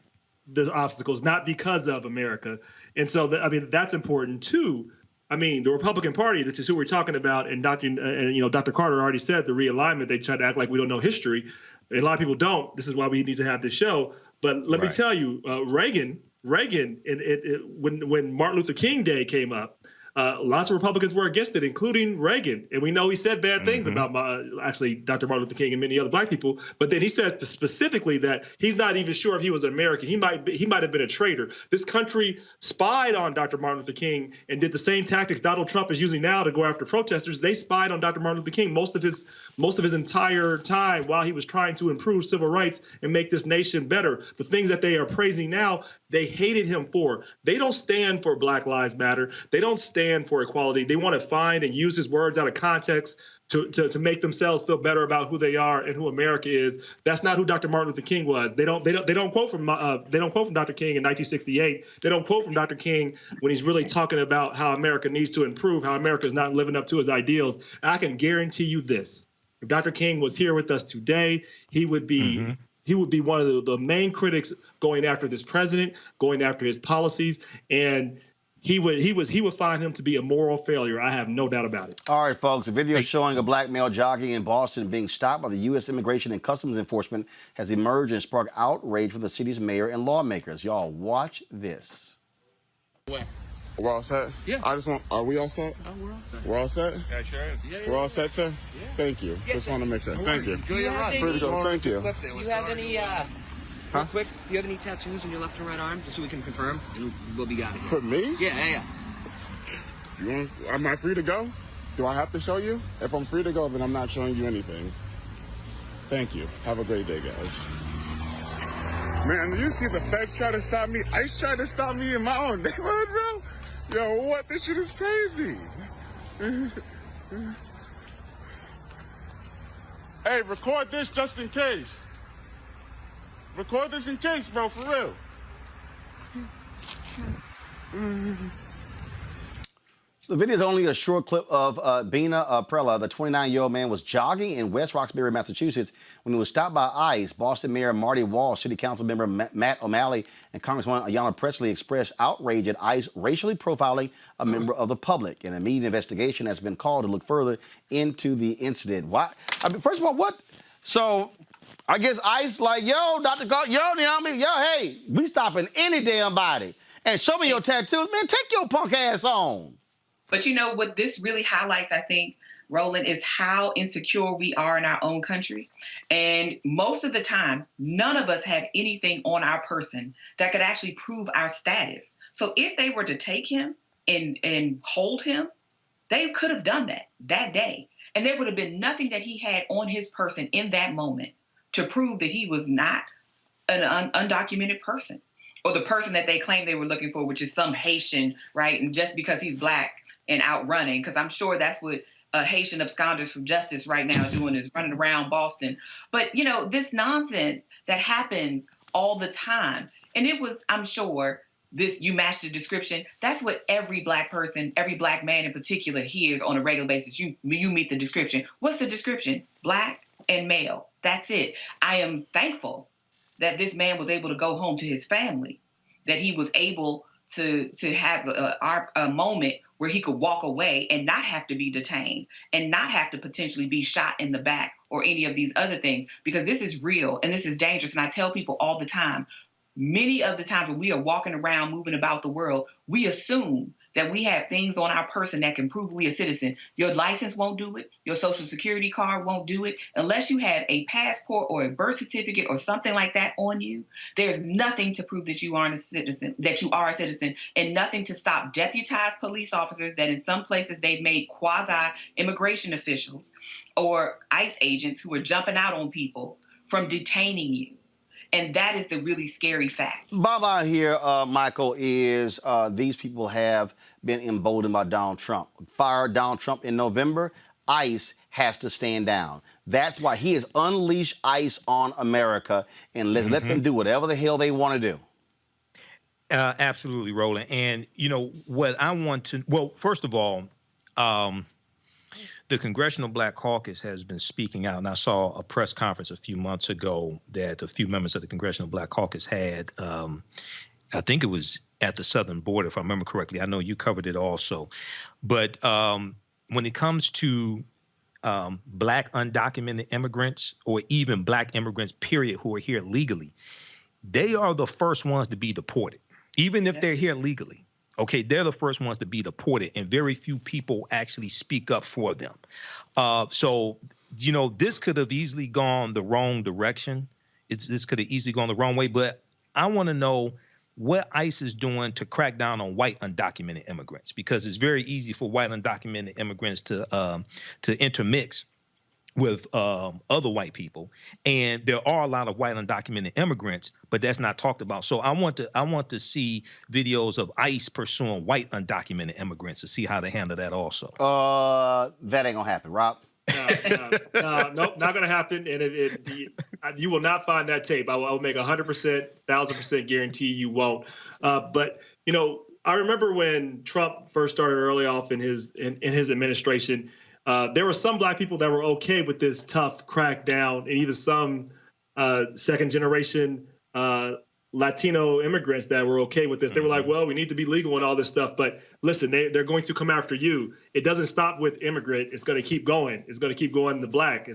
Speaker 3: the obstacles, not because of America. And so, that's important too. I mean, the Republican Party, which is who we're talking about, and Dr. Carter already said the realignment. They try to act like we don't know history. And a lot of people don't. This is why we need to have this show. But let me tell you, Reagan, when Martin Luther King Day came up, lots of Republicans were against it, including Reagan. And we know he said bad things about actually Dr. Martin Luther King and many other black people. But then he said specifically that he's not even sure if he was an American. He might have been a traitor. This country spied on Dr. Martin Luther King and did the same tactics Donald Trump is using now to go after protesters. They spied on Dr. Martin Luther King most of his entire time while he was trying to improve civil rights and make this nation better. The things that they are praising now, they hated him for. They don't stand for Black Lives Matter. They don't stand for equality. They want to find and use his words out of context to make themselves feel better about who they are and who America is. That's not who Dr. Martin Luther King was. They don't quote from Dr. King in 1968. They don't quote from Dr. King when he's really talking about how America needs to improve, how America is not living up to his ideals. I can guarantee you this: if Dr. King was here with us today, he would be. He would be one of the main critics going after this president, going after his policies, and he would find him to be a moral failure. I have no doubt about it.
Speaker 1: All right, folks. A video showing a black male jogging in Boston being stopped by the U.S. Immigration and Customs Enforcement has emerged and sparked outrage for the city's mayor and lawmakers. Y'all watch this.
Speaker 9: We're all set?
Speaker 10: Yeah.
Speaker 9: Are we all set?
Speaker 10: Oh, we're all set.
Speaker 9: We're all set?
Speaker 10: Yeah, sure is. Yeah,
Speaker 9: We're all set, sir? Yeah. Thank you. Just want to make sure. Thank you.
Speaker 10: Enjoy your run.
Speaker 9: Free to go. Thank you.
Speaker 10: Do you have any, real quick, do you have any tattoos on your left and right arm, just so we can confirm, and we'll be out of here?
Speaker 9: For me?
Speaker 10: Yeah.
Speaker 9: Am I free to go? Do I have to show you? If I'm free to go, then I'm not showing you anything. Thank you. Have a great day, guys. Man, you see the feds try to stop me? ICE tried to stop me in my own neighborhood, bro? Yo, what? This shit is crazy. Hey, record this just in case. Record this in case, bro, for real.
Speaker 1: The video is only a short clip of Bina Prella. The 29-year-old man was jogging in West Roxbury, Massachusetts, when he was stopped by ICE. Boston Mayor Marty Walsh, City Council member Matt O'Malley, and Congresswoman Ayanna Pressley expressed outrage at ICE racially profiling a member of the public. An immediate investigation has been called to look further into the incident. Why? I mean, first of all, what? So I guess ICE like, yo, Dr. Hey, we stopping any damn body. And show me your tattoos. Man, take your punk ass on.
Speaker 5: But you know what this really highlights, I think, Roland, is how insecure we are in our own country. And most of the time, none of us have anything on our person that could actually prove our status. So if they were to take him and hold him, they could have done that day. And there would have been nothing that he had on his person in that moment to prove that he was not an undocumented person, or the person that they claim they were looking for, which is some Haitian, right? And just because he's black and out running, because I'm sure that's what Haitian absconders from justice right now doing, is running around Boston. But, you know, this nonsense that happens all the time. And it was, I'm sure, this, you match the description. That's what every black person, every black man in particular hears on a regular basis. You meet the description. What's the description? Black and male. That's it. I am thankful that this man was able to go home to his family, that he was able to have a moment where he could walk away and not have to be detained and not have to potentially be shot in the back or any of these other things, because this is real and this is dangerous. And I tell people all the time, many of the times when we are walking around, moving about the world, we assume that we have things on our person that can prove we a citizen. Your license won't do it. Your social security card won't do it. Unless you have a passport or a birth certificate or something like that on you, there's nothing to prove that you aren't a citizen, and nothing to stop deputized police officers that in some places they've made quasi-immigration officials or ICE agents who are jumping out on people from detaining you. And that is the really scary fact.
Speaker 1: Bottom line here, Michael, is these people have been emboldened by Donald Trump. Fired Donald Trump in November, ICE has to stand down. That's why he has unleashed ICE on America, and let them do whatever the hell they want to do.
Speaker 4: Absolutely, Roland. And, you know, what I want to, well, first of all, the Congressional Black Caucus has been speaking out, and I saw a press conference a few months ago that a few members of the Congressional Black Caucus had. I think it was at the southern border, if I remember correctly. I know you covered it also. But when it comes to Black undocumented immigrants, or even Black immigrants, period, who are here legally, they are the first ones to be deported, even if they're here legally. Okay, they're the first ones to be deported, and very few people actually speak up for them. So, you know, this could have easily gone the wrong direction. This could have easily gone the wrong way, but I want to know what ICE is doing to crack down on white undocumented immigrants, because it's very easy for white undocumented immigrants to intermix with other white people, and there are a lot of white undocumented immigrants, but that's not talked about. So I want to see videos of ICE pursuing white undocumented immigrants to see how they handle that also.
Speaker 1: That ain't gonna happen, Rob.
Speaker 3: Nope, not gonna happen. And you will not find that tape. I will make 100%, 1,000% guarantee you won't. But you know, I remember when Trump first started early off in his administration. There were some Black people that were okay with this tough crackdown, and even some second generation Latino immigrants that were okay with this. They were like, well, we need to be legal and all this stuff. But listen, they're going to come after you. It doesn't stop with immigrant. It's going to keep going. It's going to keep going to Black.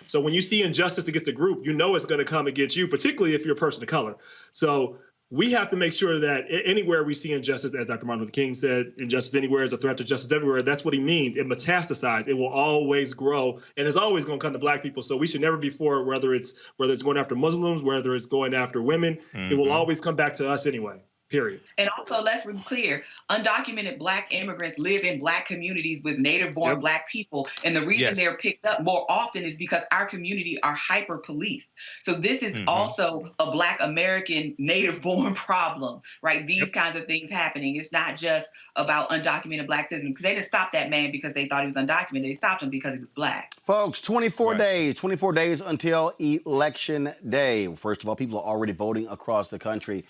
Speaker 3: So when you see injustice against a group, you know it's going to come against you, particularly if you're a person of color. So we have to make sure that anywhere we see injustice, as Dr. Martin Luther King said, injustice anywhere is a threat to justice everywhere. That's what he means. It metastasizes. It will always grow, and it's always going to come to Black people. So we should never be for it, whether it's going after Muslims, whether it's going after women. It will always come back to us anyway. Period. And
Speaker 5: also, let's be clear, undocumented Black immigrants live in Black communities with native-born Black people. And the reason they're picked up more often is because our community are hyper-policed. So this is also a Black American native-born problem, right? These kinds of things happening. It's not just about undocumented Black citizens, because they didn't stop that man because they thought he was undocumented. They stopped him because he was Black.
Speaker 1: Folks, 24 days until Election Day. First of all, people are already voting across the country.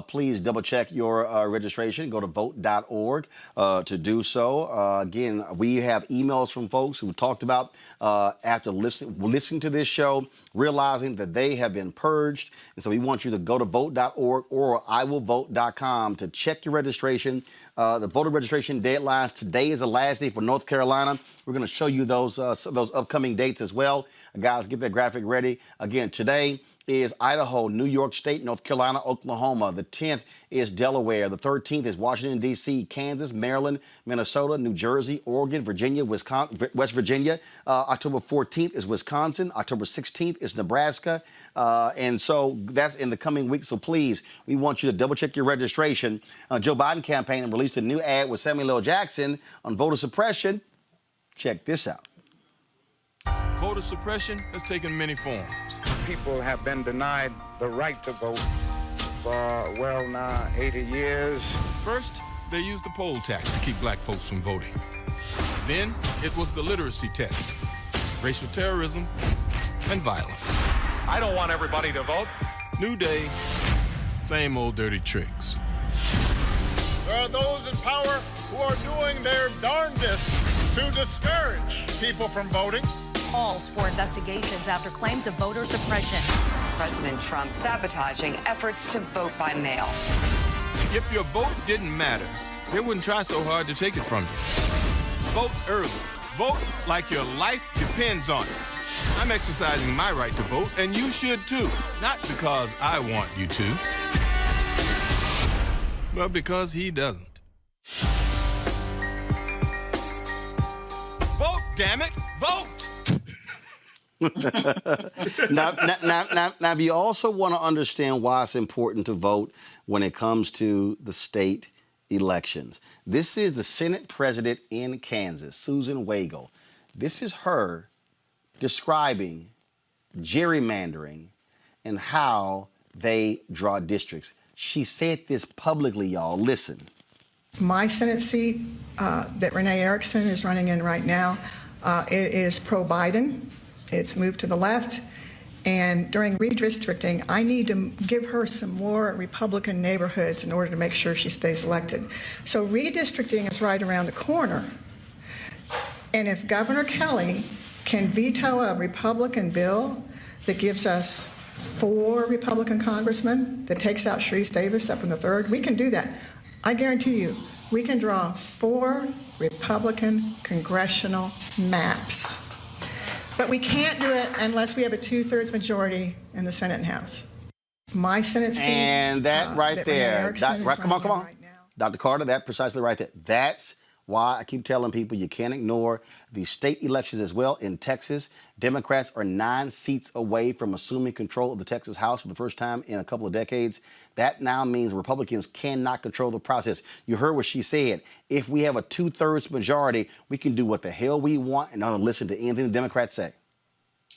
Speaker 1: Please double-check your registration. Go to vote.org to do so. Again, we have emails from folks who talked about after listening to this show, realizing that they have been purged. And so we want you to go to vote.org or iwillvote.com to check your registration. The voter registration deadlines today is the last day for North Carolina. We're going to show you those upcoming dates as well. Guys, get that graphic ready. Again, today is Idaho, New York State, North Carolina, Oklahoma. The 10th is Delaware. The 13th is Washington, D.C., Kansas, Maryland, Minnesota, New Jersey, Oregon, Virginia, Wisconsin, West Virginia. October 14th is Wisconsin. October 16th is Nebraska. And so that's in the coming weeks. So please, we want you to double check your registration. Joe Biden campaign released a new ad with Samuel L. Jackson on voter suppression. Check this out.
Speaker 11: Voter suppression has taken many forms.
Speaker 12: People have been denied the right to vote for well now 80 years.
Speaker 11: First, they used the poll tax to keep Black folks from voting. Then it was the literacy test, racial terrorism, and violence.
Speaker 12: I don't want everybody to vote.
Speaker 11: New day, same old dirty tricks.
Speaker 13: There are those in power who are doing their darndest to discourage people from voting.
Speaker 14: Calls for investigations after claims of voter suppression.
Speaker 15: President Trump sabotaging efforts to vote by mail.
Speaker 11: If your vote didn't matter, they wouldn't try so hard to take it from you. Vote early. Vote like your life depends on it. I'm exercising my right to vote, and you should too. Not because I want you to, but because he doesn't. damn it, vote.
Speaker 1: Now, if you also want to understand why it's important to vote when it comes to the state elections. This is the Senate president in Kansas, Susan Wagle. This is her describing gerrymandering and how they draw districts. She said this publicly, y'all. Listen.
Speaker 16: My Senate seat that Renee Erickson is running in right now, it is pro-Biden. It's moved to the left. And during redistricting, I need to give her some more Republican neighborhoods in order to make sure she stays elected. So redistricting is right around the corner. And if Governor Kelly can veto a Republican bill that gives us 4 Republican congressmen, that takes out Sharice Davis up in the 3rd, we can do that. I guarantee you, we can draw 4 Republican congressional maps. But we can't do it unless we have a 2/3 majority in the Senate and House. My Senate seat.
Speaker 1: And that right
Speaker 16: that
Speaker 1: there. Come on.
Speaker 16: Right now.
Speaker 1: Dr. Carter, that precisely right there. That's why I keep telling people you can't ignore the state elections as well. In Texas, Democrats are 9 seats away from assuming control of the Texas House for the first time in a couple of decades. That now means Republicans cannot control the process. You heard what she said. If we have a 2/3 majority, we can do what the hell we want and not listen to anything the Democrats say.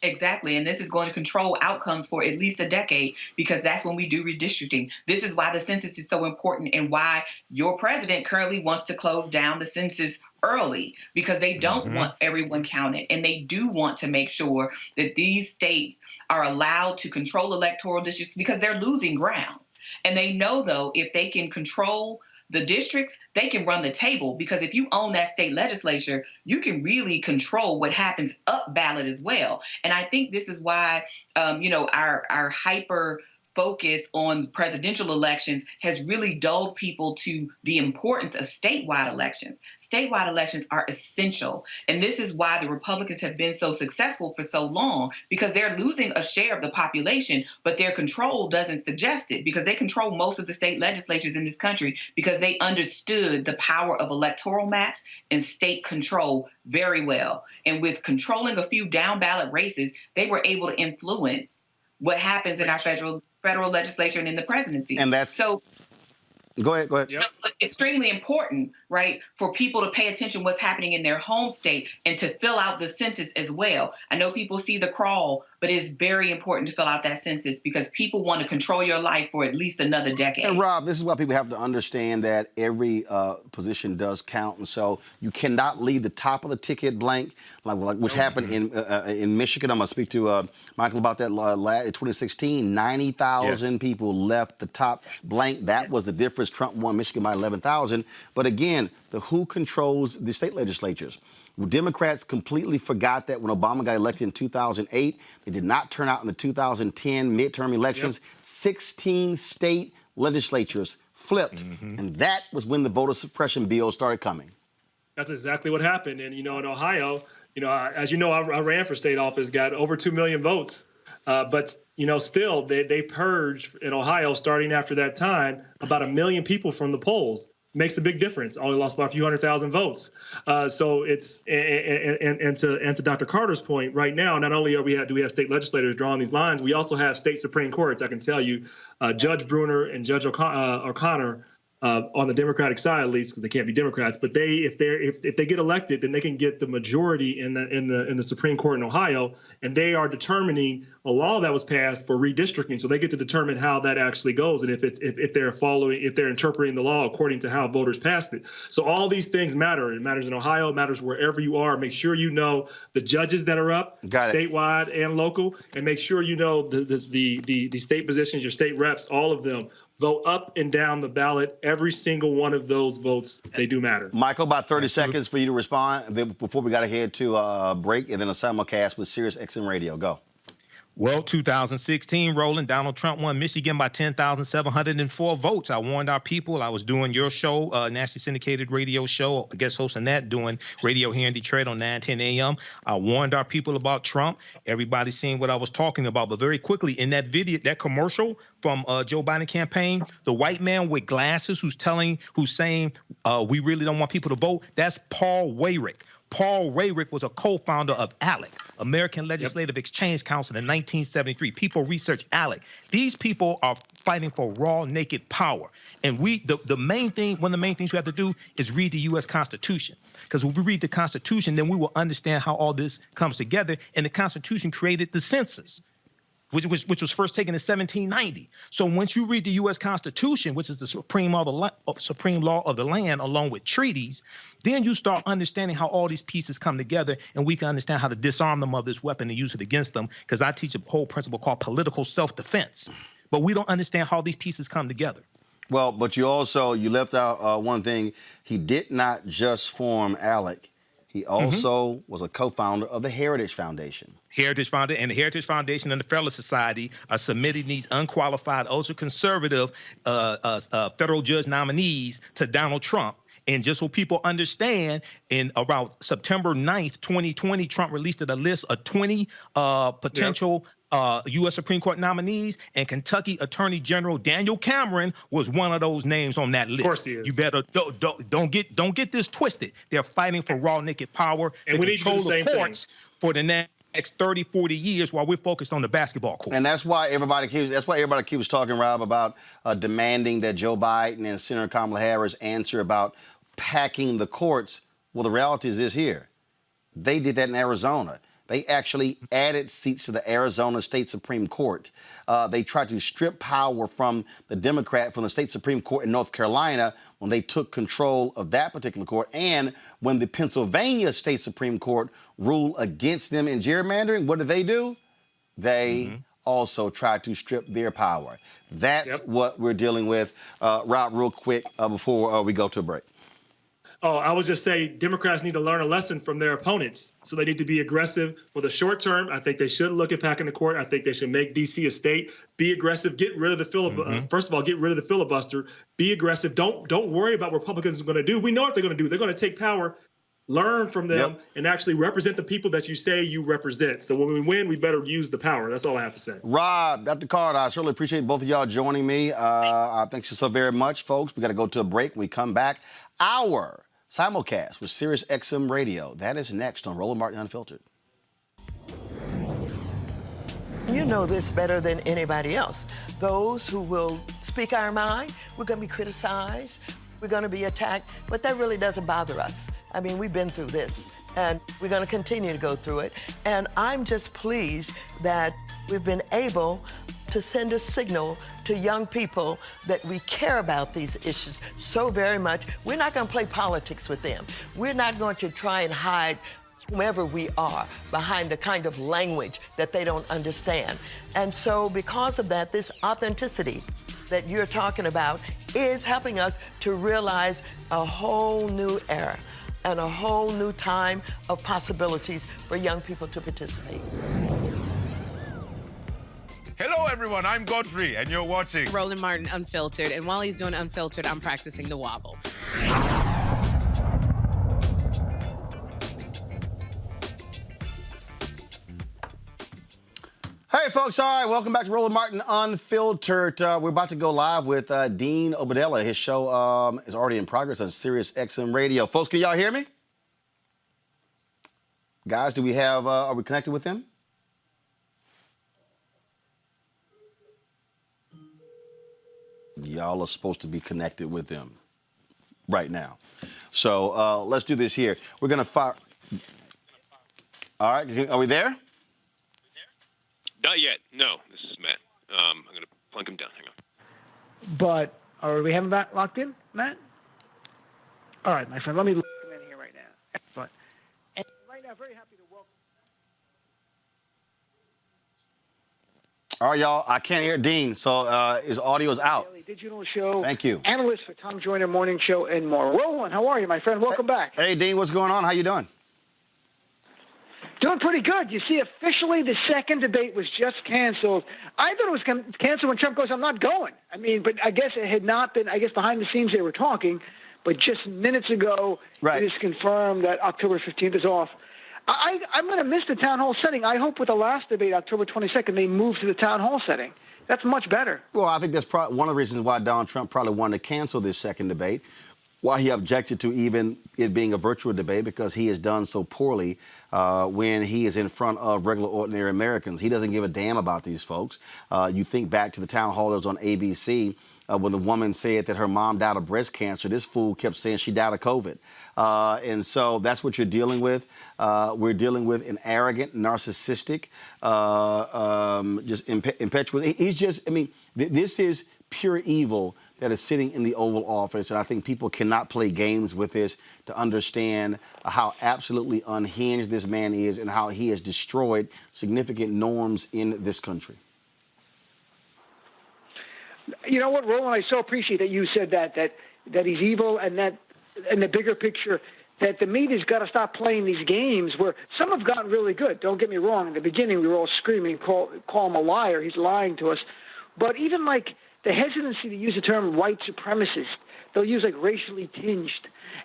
Speaker 5: Exactly. And this is going to control outcomes for at least a decade, because that's when we do redistricting. This is why the census is so important and why your president currently wants to close down the census early, because they don't want everyone counted. And they do want to make sure that these states are allowed to control electoral districts, because they're losing ground. And they know, though, if they can control the districts, they can run the table, because if you own that state legislature, you can really control what happens up ballot as well. And I think this is why, our hyper focus on presidential elections has really dulled people to the importance of statewide elections. Statewide elections are essential. And this is why the Republicans have been so successful for so long, because they're losing a share of the population, but their control doesn't suggest it, because they control most of the state legislatures in this country, because they understood the power of electoral maps and state control very well. And with controlling a few down ballot races, they were able to influence what happens in our federal legislature and in the presidency.
Speaker 1: And that's
Speaker 5: so.
Speaker 1: Go ahead.
Speaker 5: Yep. Extremely important, right, for people to pay attention what's happening in their home state and to fill out the census as well. I know people see the crawl, but it's very important to fill out that census, because people want to control your life for at least another decade.
Speaker 1: And Rob, this is why people have to understand that every position does count, and so you cannot leave the top of the ticket blank, like which happened in Michigan. I'm going to speak to Michael about that. In 2016, 90,000 people left the top blank. That was the difference. Trump won Michigan by 11,000. But again, who controls the state legislatures? Democrats completely forgot that when Obama got elected in 2008. They did not turn out in the 2010 midterm elections. 16 state legislatures flipped. And that was when the voter suppression bill started coming.
Speaker 3: That's exactly what happened. And, in Ohio, as you know, I ran for state office, got over 2 million votes. But, still, they purged in Ohio, starting after that time, about 1 million people from the polls. Makes a big difference. Only lost by a few 100,000 votes. So it's and to Dr. Carter's point, right now, not only do we have state legislators drawing these lines, we also have state Supreme Courts. I can tell you, Judge Bruner and Judge O'Connor. On the Democratic side, at least, because they can't be Democrats, but if they get elected, then they can get the majority in the Supreme Court in Ohio, and they are determining a law that was passed for redistricting. So they get to determine how that actually goes, and if they're interpreting the law according to how voters passed it. So all these things matter. It matters in Ohio. It matters wherever you are. Make sure you know the judges that are up, statewide and local, and make sure you know the state positions, your state reps, all of them. Vote up and down the ballot. Every single one of those votes, they do matter.
Speaker 1: Michael, about 30 seconds for you to respond before we got to head to a break, and then a simulcast with SiriusXM Radio. Go.
Speaker 4: Well, 2016 rolling, Donald Trump won Michigan by 10,704 votes. I warned our people. I was doing your show, nationally syndicated radio show, guest hosting that, doing radio here in Detroit on 9:10 a.m. I warned our people about Trump. Everybody's seeing what I was talking about. But very quickly, in that video, that commercial from Joe Biden campaign, the white man with glasses who's saying we really don't want people to vote, that's Paul Weyrich. Paul Rayrick was a co-founder of ALEC, American Legislative Exchange Council, in 1973. People research ALEC. These people are fighting for raw, naked power. And the main thing, one of the main things we have to do is read the U.S. Constitution. Because when we read the Constitution, then we will understand how all this comes together. And the Constitution created the census, which was first taken in 1790. So once you read the U.S. Constitution, which is the supreme law of the land, along with treaties, then you start understanding how all these pieces come together, and we can understand how to disarm them of this weapon and use it against them, because I teach a whole principle called political self-defense. But we don't understand how these pieces come together.
Speaker 1: Well, but you left out one thing. He did not just form ALEC. He also was a co-founder of the Heritage Foundation.
Speaker 4: Heritage Foundation and the Heritage Foundation and the Federalist Society are submitting these unqualified, ultra-conservative federal judge nominees to Donald Trump. And just so people understand, in about September 9th, 2020, Trump released a list of 20 potential U.S. Supreme Court nominees, and Kentucky Attorney General Daniel Cameron was one of those names on that list. Of course he is. You better don't get this twisted. They're fighting for raw, naked power and we control the courts for the next 30, 40 years while we're focused on the basketball court.
Speaker 1: And that's why everybody keeps talking, Rob, about demanding that Joe Biden and Senator Kamala Harris answer about packing the courts. Well, the reality is this here. They did that in Arizona. They actually added seats to the Arizona State Supreme Court. They tried to strip power from the State Supreme Court in North Carolina when they took control of that particular court. And when the Pennsylvania State Supreme Court ruled against them in gerrymandering, what do? They also tried to strip their power. That's what we're dealing with. Rob, real quick before we go to a break.
Speaker 3: Oh, I would just say Democrats need to learn a lesson from their opponents. So they need to be aggressive for the short term. I think they should look at packing the court. I think they should make D.C. a state. Be aggressive. Get rid of the filibuster. First of all, get rid of the filibuster. Be aggressive. Don't worry about what Republicans are going to do. We know what they're going to do. They're going to take power, learn from them, and actually represent the people that you say you represent. So when we win, we better use the power. That's all I have to say.
Speaker 1: Rob, Dr. Carter, I certainly appreciate both of y'all joining me. Thanks so very much, folks. We got to go to a break. When we come back, our Simulcast with SiriusXM Radio. That is next on Roland Martin Unfiltered.
Speaker 17: You know this better than anybody else. Those who will speak our mind, we're going to be criticized, we're going to be attacked, but that really doesn't bother us. I mean, we've been through this, and we're going to continue to go through it. And I'm just pleased that we've been able to send a signal to young people that we care about these issues so very much. We're not going to play politics with them. We're not going to try and hide whomever we are behind the kind of language that they don't understand. And so because of that, this authenticity that you're talking about is helping us to realize a whole new era and a whole new time of possibilities for young people to participate.
Speaker 18: Hello, everyone. I'm Godfrey, and you're watching
Speaker 19: Roland Martin Unfiltered. And while he's doing Unfiltered, I'm practicing the wobble.
Speaker 1: Hey, folks. All right. Welcome back to Roland Martin Unfiltered. We're about to go live with Dean Obadella. His show is already in progress on SiriusXM Radio. Folks, can y'all hear me? Guys, do we have, are we connected with him? Y'all are supposed to be connected with them right now. So let's do this here. We're going to fire. All right. Are we there?
Speaker 20: Not yet. No, this is Matt. I'm going to plunk him down. Hang on.
Speaker 21: But are we having that locked in, Matt? All right, my friend. Let me look him in here right now. Excellent. And right now, very happy to welcome.
Speaker 1: All right, y'all. I can't hear Dean, so his audio is out.
Speaker 21: Digital show.
Speaker 1: Thank you.
Speaker 21: Analyst for Tom Joyner Morning Show and more. Roland, how are you, my friend? Welcome back.
Speaker 1: Hey, Dean, what's going on? How you doing?
Speaker 21: Doing pretty good. You see, officially the second debate was just canceled. I thought it was canceled when Trump goes, I'm not going. I mean, but I guess it had not been. I guess behind the scenes they were talking, but just minutes ago it is confirmed that October 15th is off. I'm going to miss the town hall setting. I hope with the last debate, October 22nd, they move to the town hall setting. That's much better.
Speaker 1: Well, I think that's one of the reasons why Donald Trump probably wanted to cancel this second debate. why he objected to even it being a virtual debate, because he has done so poorly when he is in front of regular, ordinary Americans. He doesn't give a damn about these folks. You think back to the town hall that was on ABC when the woman said that her mom died of breast cancer. This fool kept saying she died of COVID. And so that's what you're dealing with. We're dealing with an arrogant, narcissistic, just impetuous. He's just, I mean, this is pure evil that is sitting in the Oval Office. And I think people cannot play games with this to understand how absolutely unhinged this man is and how he has destroyed significant norms in this country.
Speaker 21: You know what, Roland, I so appreciate that you said that he's evil, and that in the bigger picture, that the media's got to stop playing these games where some have gotten really good. Don't get me wrong. In the beginning, we were all screaming, call him a liar. He's lying to us. But even like the hesitancy to use the term white supremacist, they'll use like racially tinged,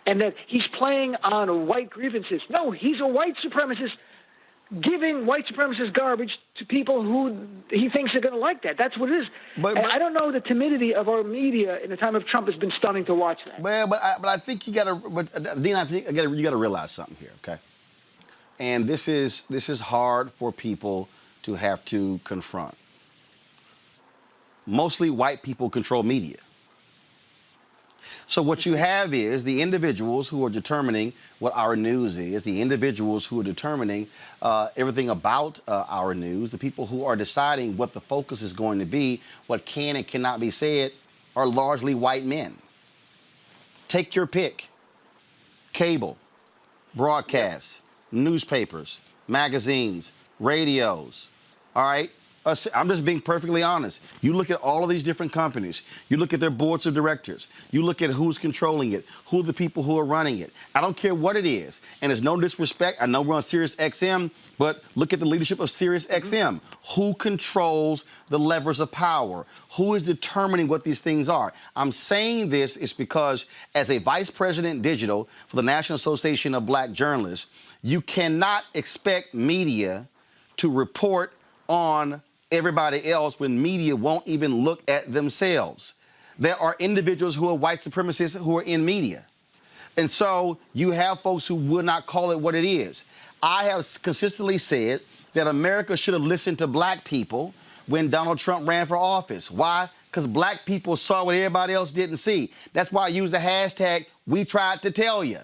Speaker 21: and that he's playing on white grievances. No, he's a white supremacist giving white supremacist garbage to people who he thinks are going to like that. That's what it is. But I don't know, the timidity of our media in the time of Trump has been stunning to watch that.
Speaker 1: Well, but I think you got to, Dean, I think you got to realize something here, okay? And this is hard for people to have to confront. Mostly white people control media. So what you have is the individuals who are determining what our news is, the individuals who are determining everything about our news, the people who are deciding what the focus is going to be, what can and cannot be said, are largely white men. Take your pick. Cable, broadcasts, newspapers, magazines, radios, all right? I'm just being perfectly honest. You look at all of these different companies. You look at their boards of directors. You look at who's controlling it, who are the people who are running it. I don't care what it is. And there's no disrespect. I know we're on SiriusXM, but look at the leadership of SiriusXM. Who controls the levers of power? Who is determining what these things are? I'm saying this is because as a vice president digital for the National Association of Black Journalists, you cannot expect media to report on everybody else when media won't even look at themselves. There are individuals who are white supremacists who are in media. And so you have folks who would not call it what it is. I have consistently said that America should have listened to black people when Donald Trump ran for office. Why? Because black people saw what everybody else didn't see. That's why I use the hashtag, we tried to tell you.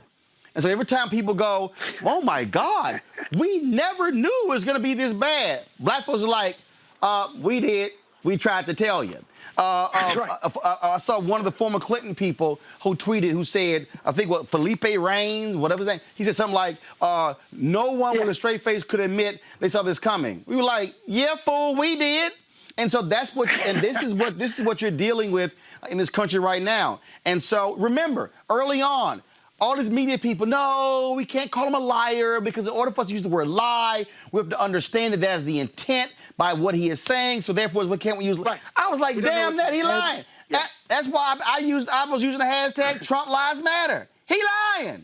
Speaker 1: And so every time people go, oh my God, we never knew it was going to be this bad, black folks are like, we did. We tried to tell you. I saw one of the former Clinton people who tweeted, who said, I think what, Felipe Reigns, whatever his name, he said something like, no one with a straight face could admit they saw this coming. We were like, yeah, fool, we did. And so that's what, and this is what you're dealing with in this country right now. And so remember, early on, all these media people, no, we can't call him a liar because in order for us to use the word lie, we have to understand that that's the intent by what he is saying. So therefore, what can't we use? Right. I was like, damn that, he lying. Yeah. That's why I was using the hashtag Trump Lives Matter. He lying.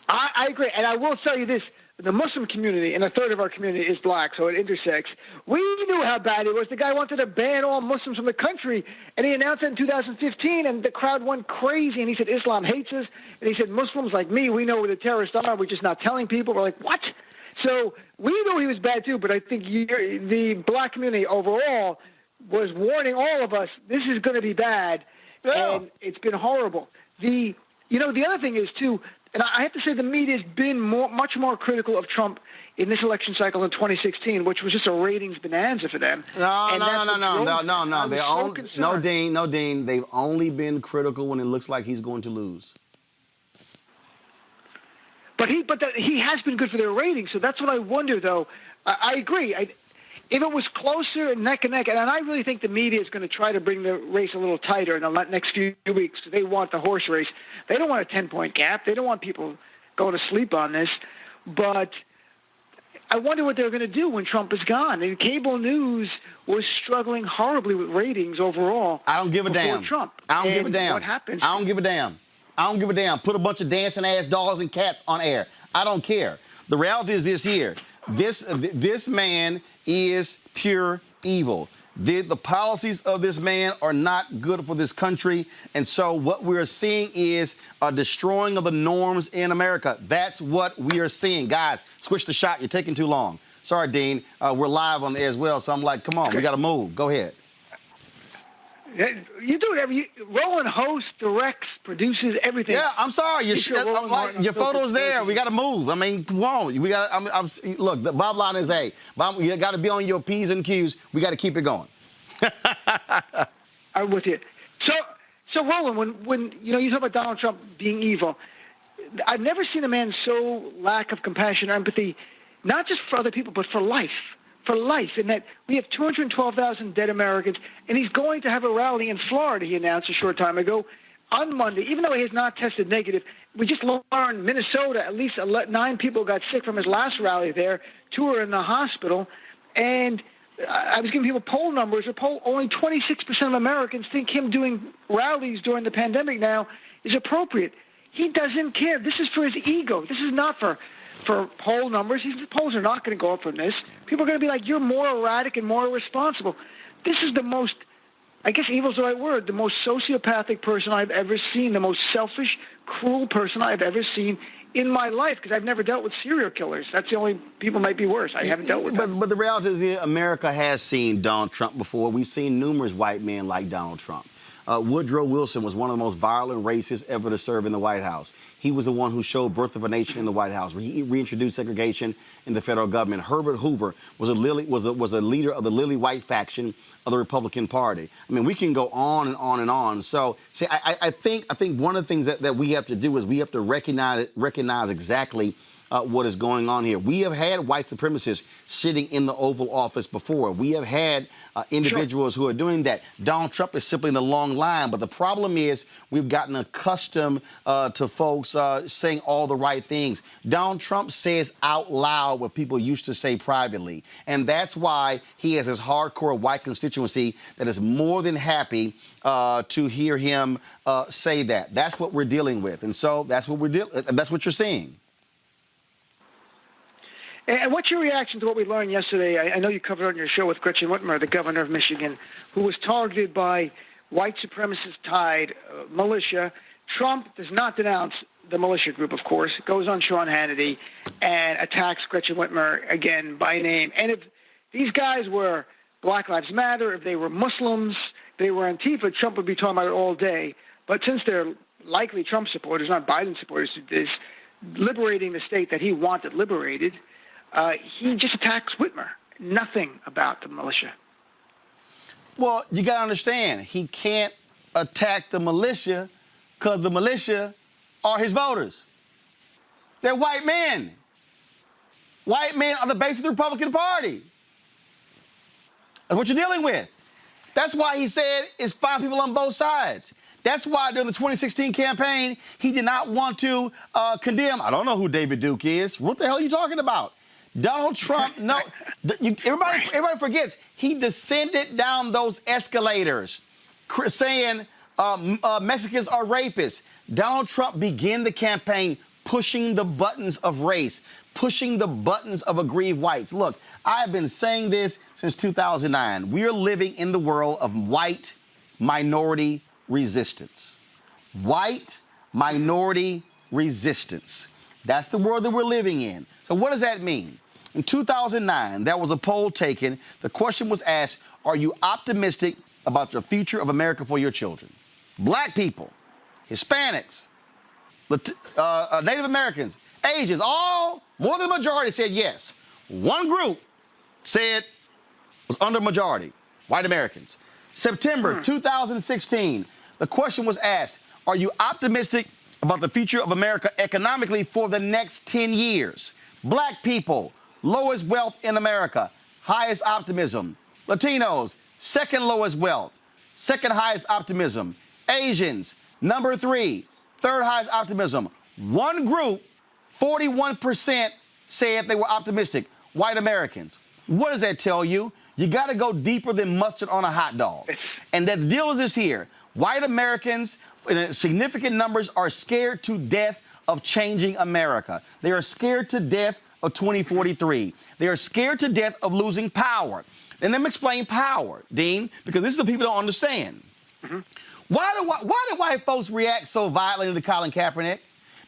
Speaker 21: I agree. And I will tell you this. The Muslim community, and a third of our community is black, so it intersects. We knew how bad it was. The guy wanted to ban all Muslims from the country, and he announced it in 2015, and the crowd went crazy, and he said, Islam hates us, and he said, Muslims like me, we know where the terrorists are, we're just not telling people. We're like, what? So we knew he was bad, too, but I think the black community overall was warning all of us, this is going to be bad, and it's been horrible. The other thing is, too, and I have to say the media has been much more critical of Trump in this election cycle in 2016, which was just a ratings bonanza for them.
Speaker 1: No, Dean. They've only been critical when it looks like he's going to lose.
Speaker 21: But he has been good for their ratings, so that's what I wonder, though. I agree. If it was closer and neck and neck, and I really think the media is going to try to bring the race a little tighter in the next few weeks. They want the horse race. They don't want a 10-point gap. They don't want people going to sleep on this. But I wonder what they're going to do when Trump is gone. And cable news was struggling horribly with ratings overall.
Speaker 1: I don't give a damn.
Speaker 21: Trump.
Speaker 1: I don't give a damn.
Speaker 21: What happens?
Speaker 1: I don't give a damn. I don't give a damn. Put a bunch of dancing ass dogs and cats on air. I don't care. The reality is this here. This man is pure evil. The policies of this man are not good for this country. And so what we're seeing is a destroying of the norms in America. That's what we are seeing. Guys, switch the shot. You're taking too long. Sorry, Dean. We're live on the air as well. So I'm like, come on, we got to move. Go ahead.
Speaker 21: You do it. Roland hosts, directs, produces everything.
Speaker 1: Yeah, I'm sorry. Your photo's there. We got to move. I mean, come on. We got. Look. The bottom line is, hey, you got to be on your P's and Q's. We got to keep it going.
Speaker 21: I'm with you. So Roland, when you talk about Donald Trump being evil, I've never seen a man so lack of compassion or empathy, not just for other people, but for life. For life, in that we have 212,000 dead Americans, and he's going to have a rally in Florida, he announced a short time ago, on Monday, even though he has not tested negative. We just learned Minnesota, at least 9 people got sick from his last rally there. 2 are in the hospital. And I was giving people poll numbers. Only 26% of Americans think him doing rallies during the pandemic now is appropriate. He doesn't care. This is for his ego. This is not for poll numbers. These polls are not going to go up from this. People are going to be like, you're more erratic and more irresponsible. This is the most, I guess evil is the right word, the most sociopathic person I've ever seen, the most selfish, cruel person I've ever seen in my life, because I've never dealt with serial killers. That's the only people might be worse. I haven't dealt with them.
Speaker 1: But the reality is, America has seen Donald Trump before. We've seen numerous white men like Donald Trump. Woodrow Wilson was one of the most violent racists ever to serve in the White House. He was the one who showed Birth of a Nation in the White House. He reintroduced segregation in the federal government. Herbert Hoover was a leader of the Lily White faction of the Republican Party. I mean, we can go on and on and on. So, see, I think one of the things that we have to do is we have to recognize exactly what is going on here. We have had white supremacists sitting in the Oval Office before. We have had individuals who are doing that. Donald Trump is simply in the long line. But the problem is we've gotten accustomed to folks saying all the right things. Donald Trump says out loud what people used to say privately. And that's why he has his hardcore white constituency that is more than happy to hear him say that. That's what we're dealing with. And so that's what that's what you're seeing.
Speaker 21: And what's your reaction to what we learned yesterday? I know you covered on your show with Gretchen Whitmer, the governor of Michigan, who was targeted by white supremacist-tied militia. Trump does not denounce the militia group, of course. Goes on Sean Hannity and attacks Gretchen Whitmer again by name. And if these guys were Black Lives Matter, if they were Muslims, if they were Antifa, Trump would be talking about it all day. But since they're likely Trump supporters, not Biden supporters, is liberating the state that he wanted liberated, he just attacks Whitmer. Nothing about the militia.
Speaker 1: Well, you got to understand, he can't attack the militia because the militia are his voters. They're white men. White men are the base of the Republican Party. That's what you're dealing with. That's why he said it's 5 people on both sides. That's why during the 2016 campaign, he did not want to condemn. I don't know who David Duke is. What the hell are you talking about? Donald Trump, no, everybody forgets, he descended down those escalators saying Mexicans are rapists. Donald Trump began the campaign pushing the buttons of race, pushing the buttons of aggrieved whites. Look, I've been saying this since 2009. We are living in the world of white minority resistance. White minority resistance. That's the world that we're living in. So what does that mean? In 2009, there was a poll taken. The question was asked, are you optimistic about the future of America for your children? Black people, Hispanics, Native Americans, Asians, all, more than the majority said yes. One group said was under majority, white Americans. September 2016, the question was asked, are you optimistic about the future of America economically for the next 10 years? Black people, lowest wealth in America, highest optimism. Latinos, second lowest wealth, second highest optimism. Asians, number 3, third highest optimism. One group, 41% said they were optimistic, white Americans. What does that tell you? You got to go deeper than mustard on a hot dog. And the deal is this here. White Americans, in significant numbers, are scared to death of changing America. They are scared to death of 2043. They are scared to death of losing power. And let me explain power, Dean, because this is what people don't understand. Why do white folks react so violently to Colin Kaepernick?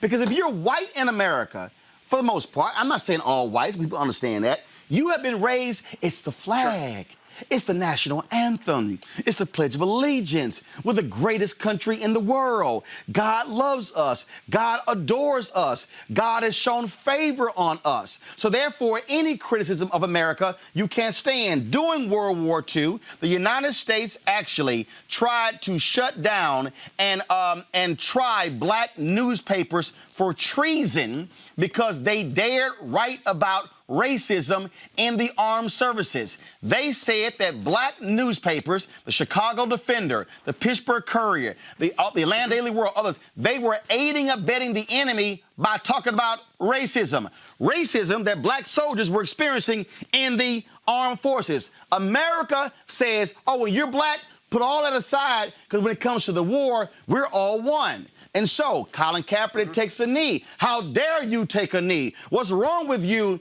Speaker 1: Because if you're white in America, for the most part, I'm not saying all whites, people understand that, you have been raised, it's the flag. It's the national anthem. It's the Pledge of Allegiance. We're the greatest country in the world. God loves us. God adores us. God has shown favor on us. So therefore, any criticism of America, you can't stand. During World War II, the United States actually tried to shut down and try black newspapers for treason because they dared write about racism in the armed services. They said that black newspapers, the Chicago Defender, the Pittsburgh Courier, the Atlanta Daily World, others, they were aiding and abetting the enemy by talking about racism. Racism that black soldiers were experiencing in the armed forces. America says, oh, when you're black, put all that aside, because when it comes to the war, we're all one. And so Colin Kaepernick takes a knee. How dare you take a knee? What's wrong with you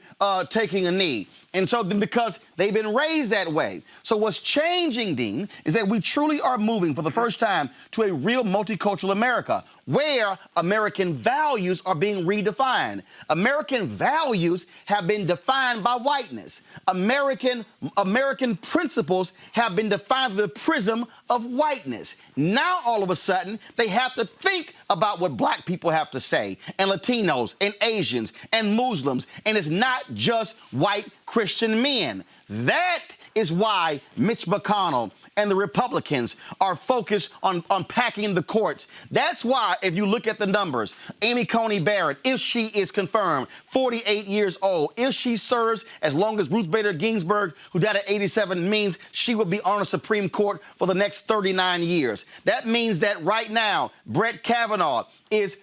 Speaker 1: taking a knee? And so because they've been raised that way. So what's changing, Dean, is that we truly are moving for the first time to a real multicultural America where American values are being redefined. American values have been defined by whiteness. American principles have been defined through the prism of whiteness. Now, all of a sudden, they have to think about what black people have to say, and Latinos, and Asians, and Muslims, and it's not just white Christian men. That is why Mitch McConnell and the Republicans are focused on packing the courts. That's why, if you look at the numbers, Amy Coney Barrett, if she is confirmed, 48 years old, if she serves as long as Ruth Bader Ginsburg, who died at 87, means she will be on the Supreme Court for the next 39 years. That means that right now, Brett Kavanaugh is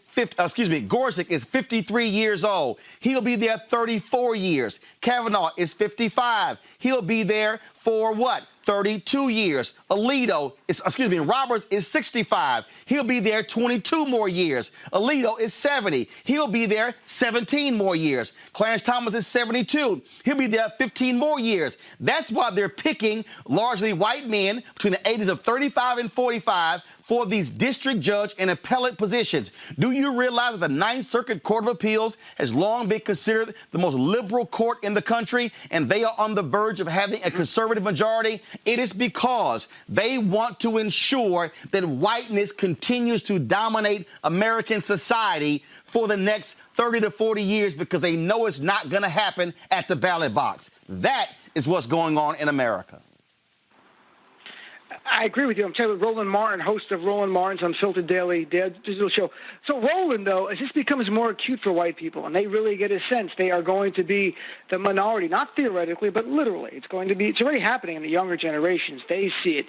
Speaker 1: Gorsuch is 53 years old. He'll be there 34 years. Kavanaugh is 55. He'll be there for what? 32 years. Roberts is 65. He'll be there 22 more years. Alito is 70. He'll be there 17 more years. Clarence Thomas is 72. He'll be there 15 more years. That's why they're picking largely white men between the ages of 35 and 45 for these district judge and appellate positions. Do you realize that the Ninth Circuit Court of Appeals has long been considered the most liberal court in the country, and they are on the verge of having a conservative majority? It is because they want to ensure that whiteness continues to dominate American society for the next 30 to 40 years because they know it's not going to happen at the ballot box. That is what's going on in America.
Speaker 21: I agree with you. I'm telling you, Roland Martin, host of Roland Martin's Unfiltered Daily digital show. So Roland, though, as this becomes more acute for white people, and they really get a sense they are going to be the minority, not theoretically, but literally. It's already happening in the younger generations. They see it.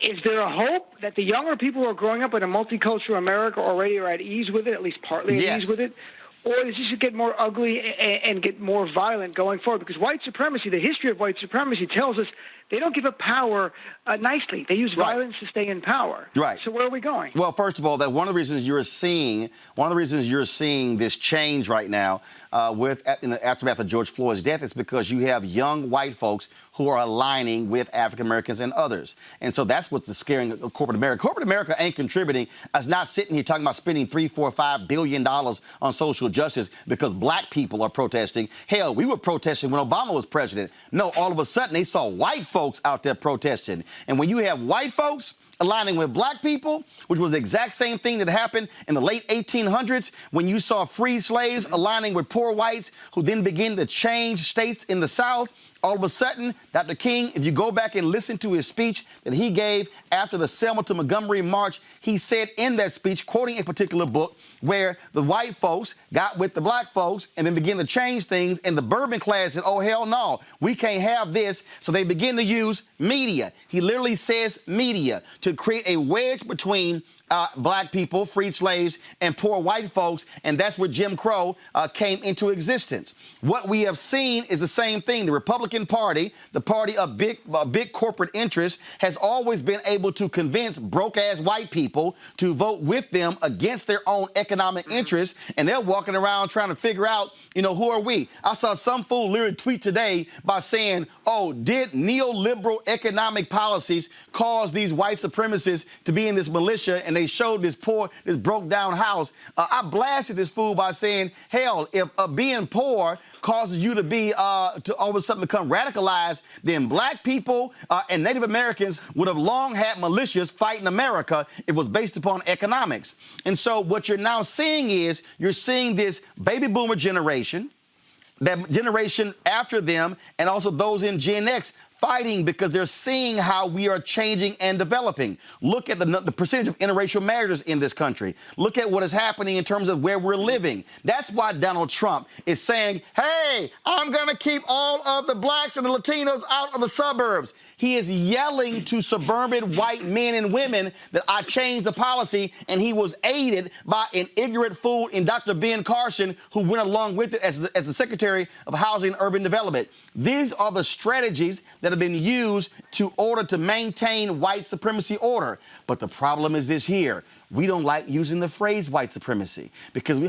Speaker 21: Is there a hope that the younger people who are growing up in a multicultural America already are at ease with it, at least partly at ease with it? Or does this get more ugly and get more violent going forward? Because white supremacy, the history of white supremacy tells us they don't give up power nicely. They use violence to stay in power.
Speaker 1: Right.
Speaker 21: So where are we going?
Speaker 1: Well, first of all, that one of the reasons you're seeing this change right now in the aftermath of George Floyd's death is because you have young white folks who are aligning with African Americans and others. And so that's what's scaring of corporate America. Corporate America ain't contributing. It's not sitting here talking about spending $3, $4, $5 billion on social justice because black people are protesting. Hell, we were protesting when Obama was president. No, all of a sudden they saw white folks out there protesting. And when you have white folks aligning with black people, which was the exact same thing that happened in the late 1800s when you saw free slaves aligning with poor whites who then began to change states in the South. All of a sudden, Dr. King, if you go back and listen to his speech that he gave after the Selma to Montgomery March, he said in that speech, quoting a particular book, where the white folks got with the black folks and then began to change things, and the Bourbon class said, oh, hell no, we can't have this. So they begin to use media. He literally says media to create a wedge between black people, freed slaves, and poor white folks, and that's where Jim Crow came into existence. What we have seen is the same thing. The Republican Party, the party of big corporate interests, has always been able to convince broke-ass white people to vote with them against their own economic interests, and they're walking around trying to figure out, who are we? I saw some fool literally tweet today by saying, oh, did neoliberal economic policies cause these white supremacists to be in this militia? And they showed this broke down house. I blasted this fool by saying, hell, if being poor causes you to be to all of a sudden become radicalized, then black people and Native Americans would have long had militias fighting America. It was based upon economics. And so what you're now seeing is you're seeing this baby boomer generation, that generation after them, and also those in Gen X fighting because they're seeing how we are changing and developing. Look at the percentage of interracial marriages in this country. Look at what is happening in terms of where we're living. That's why Donald Trump is saying, hey, I'm going to keep all of the blacks and the Latinos out of the suburbs. He is yelling to suburban white men and women that I changed the policy, and he was aided by an ignorant fool in Dr. Ben Carson, who went along with it as the Secretary of Housing and Urban Development. These are the strategies that have been used to order to maintain white supremacy order. But the problem is this here. We don't like using the phrase white supremacy because do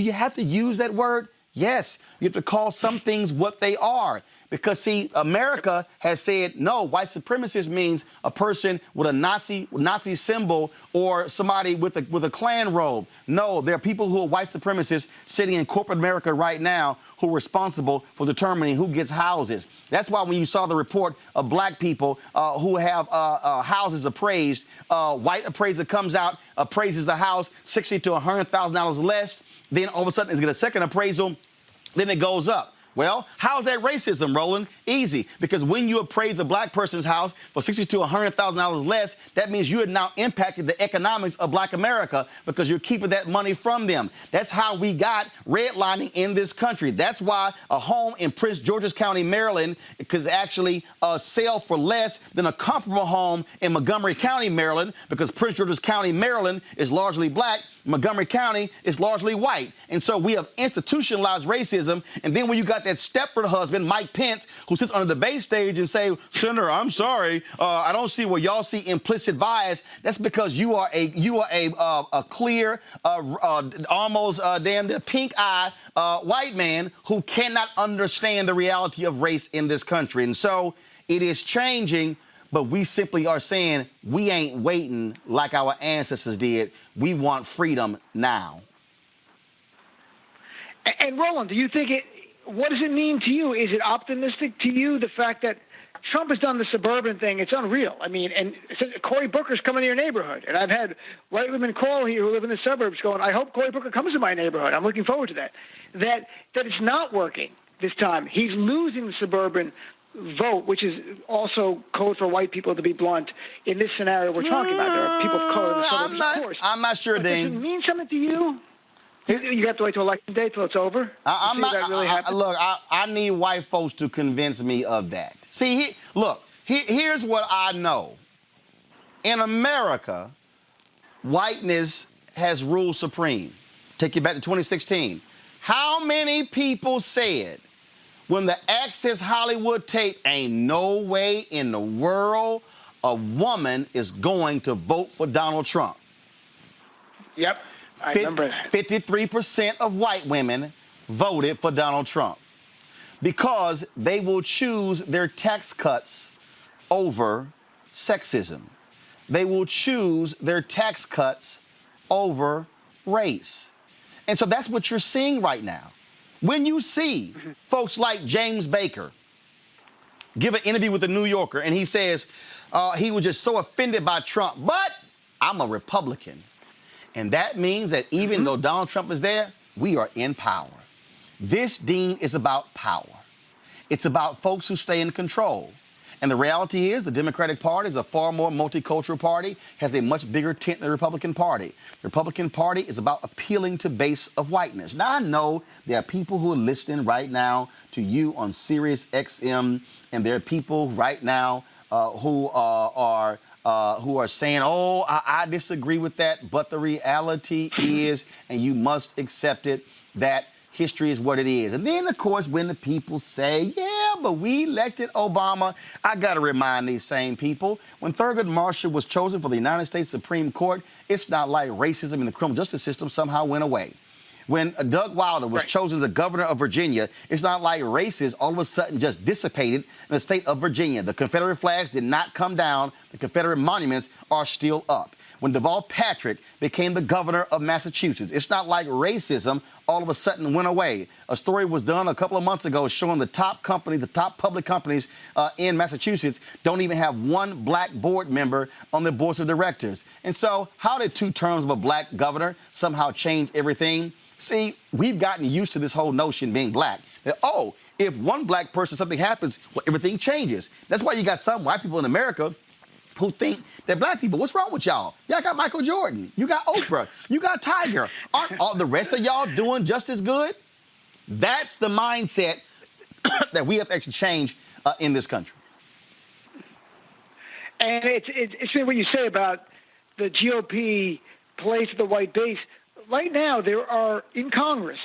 Speaker 1: you have to use that word? Yes, you have to call some things what they are. Because, see, America has said, no, white supremacist means a person with a Nazi symbol or somebody with a Klan robe. No, there are people who are white supremacists sitting in corporate America right now who are responsible for determining who gets houses. That's why when you saw the report of black people who have houses appraised, white appraiser comes out, appraises the house $60,000 to $100,000 less. Then all of a sudden it's get a second appraisal. Then it goes up. Well, how's that racism, Roland? Easy, because when you appraise a black person's house for $60,000 to $100,000 less, that means you have now impacted the economics of black America because you're keeping that money from them. That's how we got redlining in this country. That's why a home in Prince George's County, Maryland, could actually sell for less than a comparable home in Montgomery County, Maryland, because Prince George's County, Maryland is largely black. Montgomery County is largely white. And so we have institutionalized racism. And then when you got that Stepford husband, Mike Pence, who sits on the debate stage and say, Senator, I'm sorry, I don't see where y'all see implicit bias. That's because you are a clear, almost damn pink eye white man who cannot understand the reality of race in this country. And so it is changing. But we simply are saying we ain't waiting like our ancestors did. We want freedom now.
Speaker 21: And Roland, do you think what does it mean to you? Is it optimistic to you, the fact that Trump has done the suburban thing? It's unreal. I mean, and Cory Booker's coming to your neighborhood. And I've had white women call here who live in the suburbs going, I hope Cory Booker comes to my neighborhood. I'm looking forward to that. That it's not working this time. He's losing the suburban vote, which is also code for white people to be blunt. In this scenario we're talking about, there are people of color in the suburbs, of course.
Speaker 1: I'm not sure, Dean.
Speaker 21: Does it mean something to you? You have to wait till election day till it's over?
Speaker 1: I'm not.
Speaker 21: That really
Speaker 1: Look, I need white folks to convince me of that. See, here's what I know. In America, whiteness has ruled supreme. Take you back to 2016. How many people said, when the Access Hollywood tape, ain't no way in the world a woman is going to vote for Donald Trump?
Speaker 21: Yep, I remember that.
Speaker 1: 53% of white women voted for Donald Trump because they will choose their tax cuts over sexism. They will choose their tax cuts over race. And so that's what you're seeing right now. When you see folks like James Baker give an interview with the New Yorker and he says he was just so offended by Trump, but I'm a Republican. And that means that even though Donald Trump is there, we are in power. This, Dean, is about power. It's about folks who stay in control. And the reality is the Democratic Party is a far more multicultural party, has a much bigger tent than the Republican Party. The Republican Party is about appealing to base of whiteness. Now, I know there are people who are listening right now to you on SiriusXM, and there are people right now who are saying, "Oh, I disagree with that," but the reality is, and you must accept it, that history is what it is. And then, of course, when the people say, "Yeah, but we elected Obama," I got to remind these same people, when Thurgood Marshall was chosen for the United States Supreme Court, it's not like racism in the criminal justice system somehow went away. When Doug Wilder was chosen as the governor of Virginia, it's not like races all of a sudden just dissipated in the state of Virginia. The Confederate flags did not come down. The Confederate monuments are still up. When Deval Patrick became the governor of Massachusetts, it's not like racism all of a sudden went away. A story was done a couple of months ago showing the top companies, the top public companies in Massachusetts don't even have one black board member on their boards of directors. And so how did 2 terms of a black governor somehow change everything? See, we've gotten used to this whole notion being black, that, oh, if one black person, something happens, well, everything changes. That's why you got some white people in America who think that black people, what's wrong with y'all? Y'all got Michael Jordan, you got Oprah, you got Tiger. Aren't all the rest of y'all doing just as good? That's the mindset that we have to actually change in this country.
Speaker 21: And it's what you say about the GOP plays to the white base. Right now, there are, in Congress,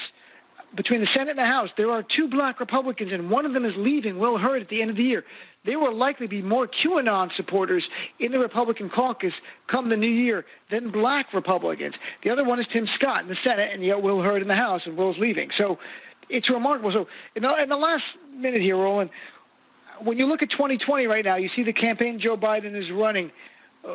Speaker 21: between the Senate and the House, there are 2 black Republicans, and one of them is leaving, Will Hurd, at the end of the year. There will likely be more QAnon supporters in the Republican caucus come the new year than black Republicans. The other one is Tim Scott in the Senate, and yet Will Hurd in the House, and Will's leaving. So it's remarkable. So in the last minute here, Roland, when you look at 2020 right now, you see the campaign Joe Biden is running.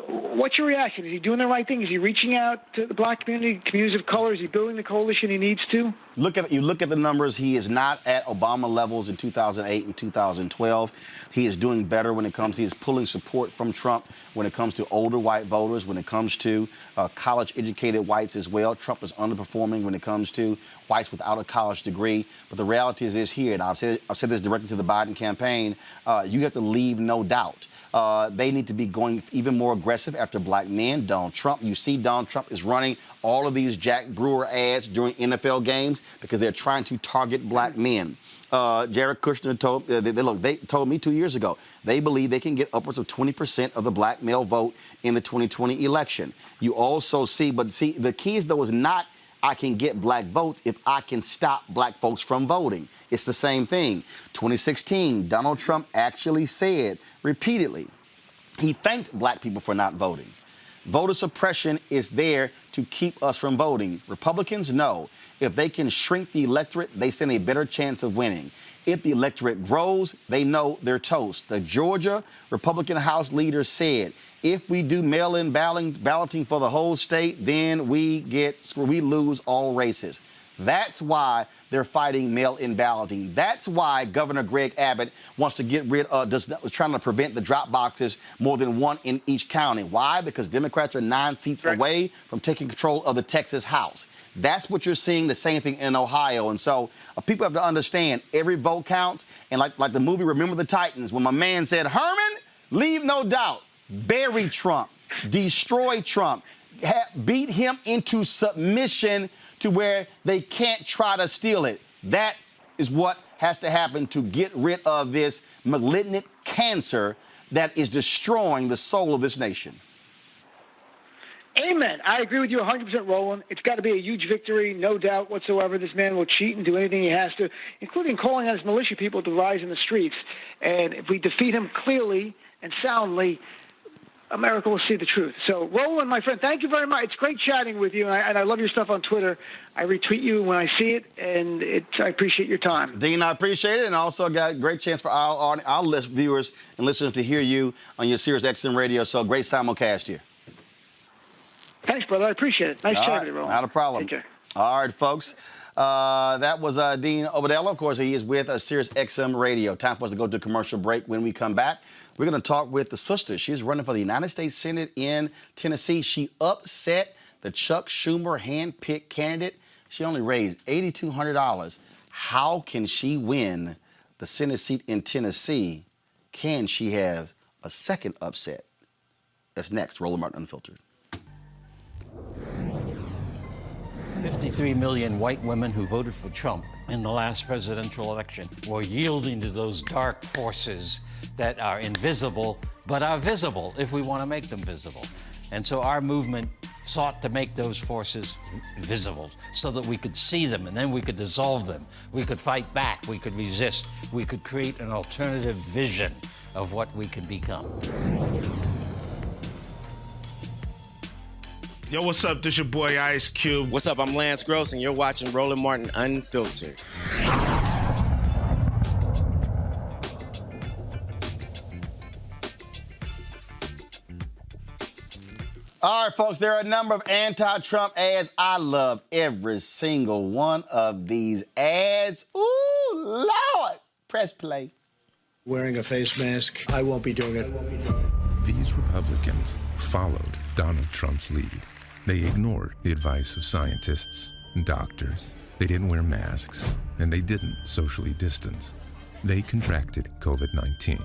Speaker 21: What's your reaction? Is he doing the right thing? Is he reaching out to the black community, communities of color? Is he building the coalition he needs to?
Speaker 1: You look at the numbers. He is not at Obama levels in 2008 and 2012. He is doing better when it comes. He is pulling support from Trump when it comes to older white voters, when it comes to college-educated whites as well. Trump is underperforming when it comes to whites without a college degree. But the reality is this here, and I've said this directly to the Biden campaign, you have to leave no doubt. They need to be going even more aggressive after black men. Donald Trump, you see Donald Trump is running all of these Jack Brewer ads during NFL games because they're trying to target black men. Jared Kushner they told me 2 years ago, they believe they can get upwards of 20% of the black male vote in the 2020 election. You also see, the key is though is not I can get black votes if I can stop black folks from voting. It's the same thing. 2016, Donald Trump actually said repeatedly, he thanked black people for not voting. Voter suppression is there to keep us from voting. Republicans know if they can shrink the electorate, they stand a better chance of winning. If the electorate grows, they know they're toast. The Georgia Republican House leader said, if we do mail-in balloting for the whole state, then we lose all races. That's why they're fighting mail-in balloting. That's why Governor Greg Abbott wants to get rid of, trying to prevent the drop boxes more than one in each county. Why? Because Democrats are 9 seats away from taking control of the Texas House. That's what you're seeing, the same thing in Ohio. And so people have to understand every vote counts. And like the movie Remember the Titans, when my man said, Herman, leave no doubt, bury Trump, destroy Trump, beat him into submission to where they can't try to steal it. That is what has to happen to get rid of this malignant cancer that is destroying the soul of this nation.
Speaker 21: Amen. I agree with you 100%, Roland. It's got to be a huge victory, no doubt whatsoever. This man will cheat and do anything he has to, including calling on his militia people to rise in the streets. And if we defeat him clearly and soundly, America will see the truth. So, Roland, my friend, thank you very much. It's great chatting with you, and I love your stuff on Twitter. I retweet you when I see it, and I appreciate your time.
Speaker 1: Dean, I appreciate it, and also got a great chance for our viewers and listeners to hear you on your SiriusXM radio. So, great simulcast here.
Speaker 21: Thanks, brother. I appreciate it. Nice chatting with you, Roland.
Speaker 1: Not a problem.
Speaker 21: Take care.
Speaker 1: All right, folks. That was Dean Obadella. Of course, he is with SiriusXM Radio. Time for us to go to a commercial break. When we come back, we're going to talk with the sister. She's running for the United States Senate in Tennessee. She upset the Chuck Schumer hand-picked candidate. She only raised $8,200. How can she win the Senate seat in Tennessee? Can she have a second upset? That's next. Roland Martin Unfiltered.
Speaker 2: 53 million white women who voted for Trump in the last presidential election were yielding to those dark forces that are invisible, but are visible if we want to make them visible. And so our movement sought to make those forces visible so that we could see them, and then we could dissolve them. We could fight back, we could resist, we could create an alternative vision of what we could become.
Speaker 22: Yo, what's up? This your boy Ice Cube.
Speaker 23: What's up? I'm Lance Gross, and you're watching Roland Martin Unfiltered.
Speaker 1: All right, folks, there are a number of anti-Trump ads. I love every single one of these ads. Ooh, Lord. Press play.
Speaker 24: Wearing a face mask, I won't be doing it.
Speaker 25: These Republicans followed Donald Trump's lead. They ignored the advice of scientists and doctors. They didn't wear masks, and they didn't socially distance. They contracted COVID-19.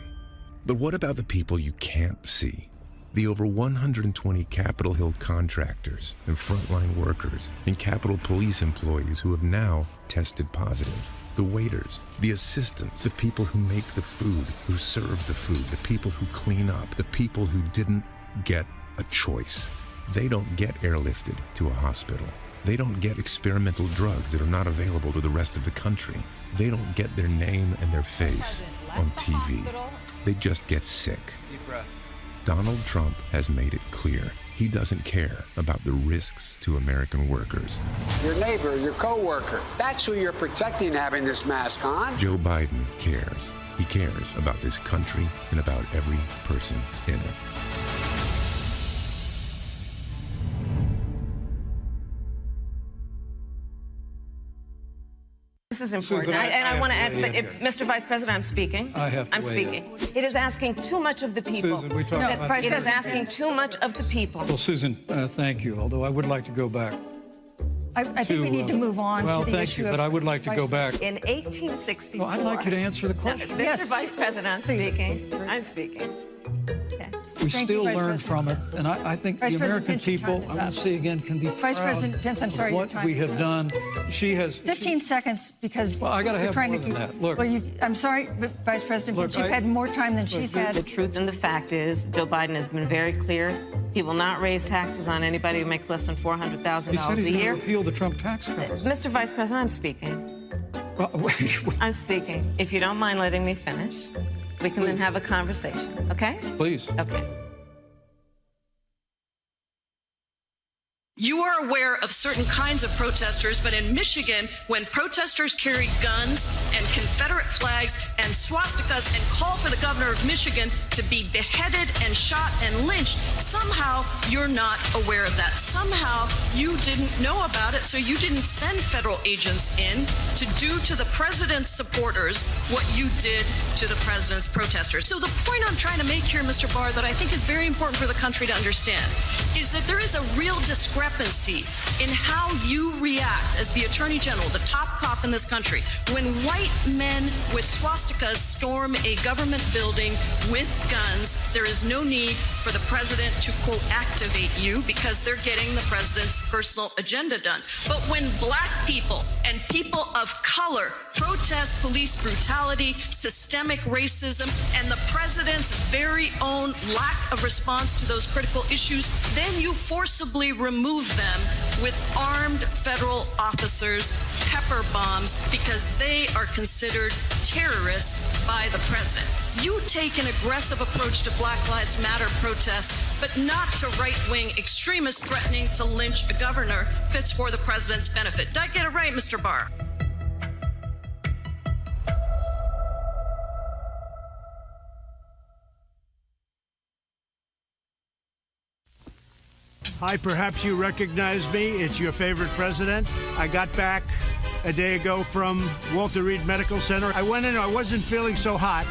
Speaker 25: But what about the people you can't see? The over 120 Capitol Hill contractors and frontline workers and Capitol Police employees who have now tested positive. The waiters, the assistants, the people who make the food, who serve the food, the people who clean up, the people who didn't get a choice. They don't get airlifted to a hospital. They don't get experimental drugs that are not available to the rest of the country. They don't get their name and their face on TV. They just get sick. Donald Trump has made it clear he doesn't care about the risks to American workers.
Speaker 26: Your neighbor, your co-worker, that's who you're protecting having this mask on.
Speaker 25: Joe Biden cares. He cares about this country and about every person in it.
Speaker 27: This is important. I want to add, but Mr. Vice President, I'm speaking. I'm speaking. It is asking too much of the people.
Speaker 28: Susan, we talked about
Speaker 27: It is asking too much of the people.
Speaker 28: Well, Susan, thank you. Although I would like to go back.
Speaker 14: I think we need to move on to the issue
Speaker 28: but I would like to go back.
Speaker 27: In 1864.
Speaker 28: Well, I'd like you to answer the question.
Speaker 27: Mr. Vice President, I'm speaking. I'm speaking.
Speaker 28: We still learn from it, and I think the American people, I want to say again, can be proud
Speaker 14: Vice President Pence, I'm sorry,
Speaker 28: of what we have done. She has
Speaker 14: 15 seconds because
Speaker 28: I got to have more than that. Look,
Speaker 14: I'm sorry, but Vice President Pence, you've had more time than she's had.
Speaker 27: The truth and the fact is, Joe Biden has been very clear. He will not raise taxes on anybody who makes less than $400,000
Speaker 28: he said he's
Speaker 27: a year.
Speaker 28: going to repeal the Trump tax cuts.
Speaker 27: Mr. Vice President, I'm speaking. I'm speaking. If you don't mind letting me finish, we can then have a conversation, okay?
Speaker 28: Please.
Speaker 27: Okay.
Speaker 29: You are aware of certain kinds of protesters, but in Michigan, when protesters carry guns and Confederate flags and swastikas and call for the governor of Michigan to be beheaded and shot and lynched, somehow you're not aware of that. Somehow you didn't know about it, so you didn't send federal agents in to do to the president's supporters what you did to the president's protesters. So the point I'm trying to make here, Mr. Barr, that I think is very important for the country to understand is that there is a real discrepancy in how you react as the Attorney General, the top cop in this country, when white men with swastikas storm a government building with guns. There is no need for the president to, quote, activate you because they're getting the president's personal agenda done. But when black people and people of color protest police brutality, systemic racism, and the president's very own lack of response to those critical issues, then you forcibly remove them with armed federal officers, pepper bombs, because they are considered terrorists by the president. You take an aggressive approach to Black Lives Matter protests, but not to right-wing extremists threatening to lynch a governor if it's for the president's benefit. Did I get it right, Mr. Barr?
Speaker 30: Hi, perhaps you recognize me. It's your favorite president. I got back a day ago from Walter Reed Medical Center. I went in, I wasn't feeling so hot.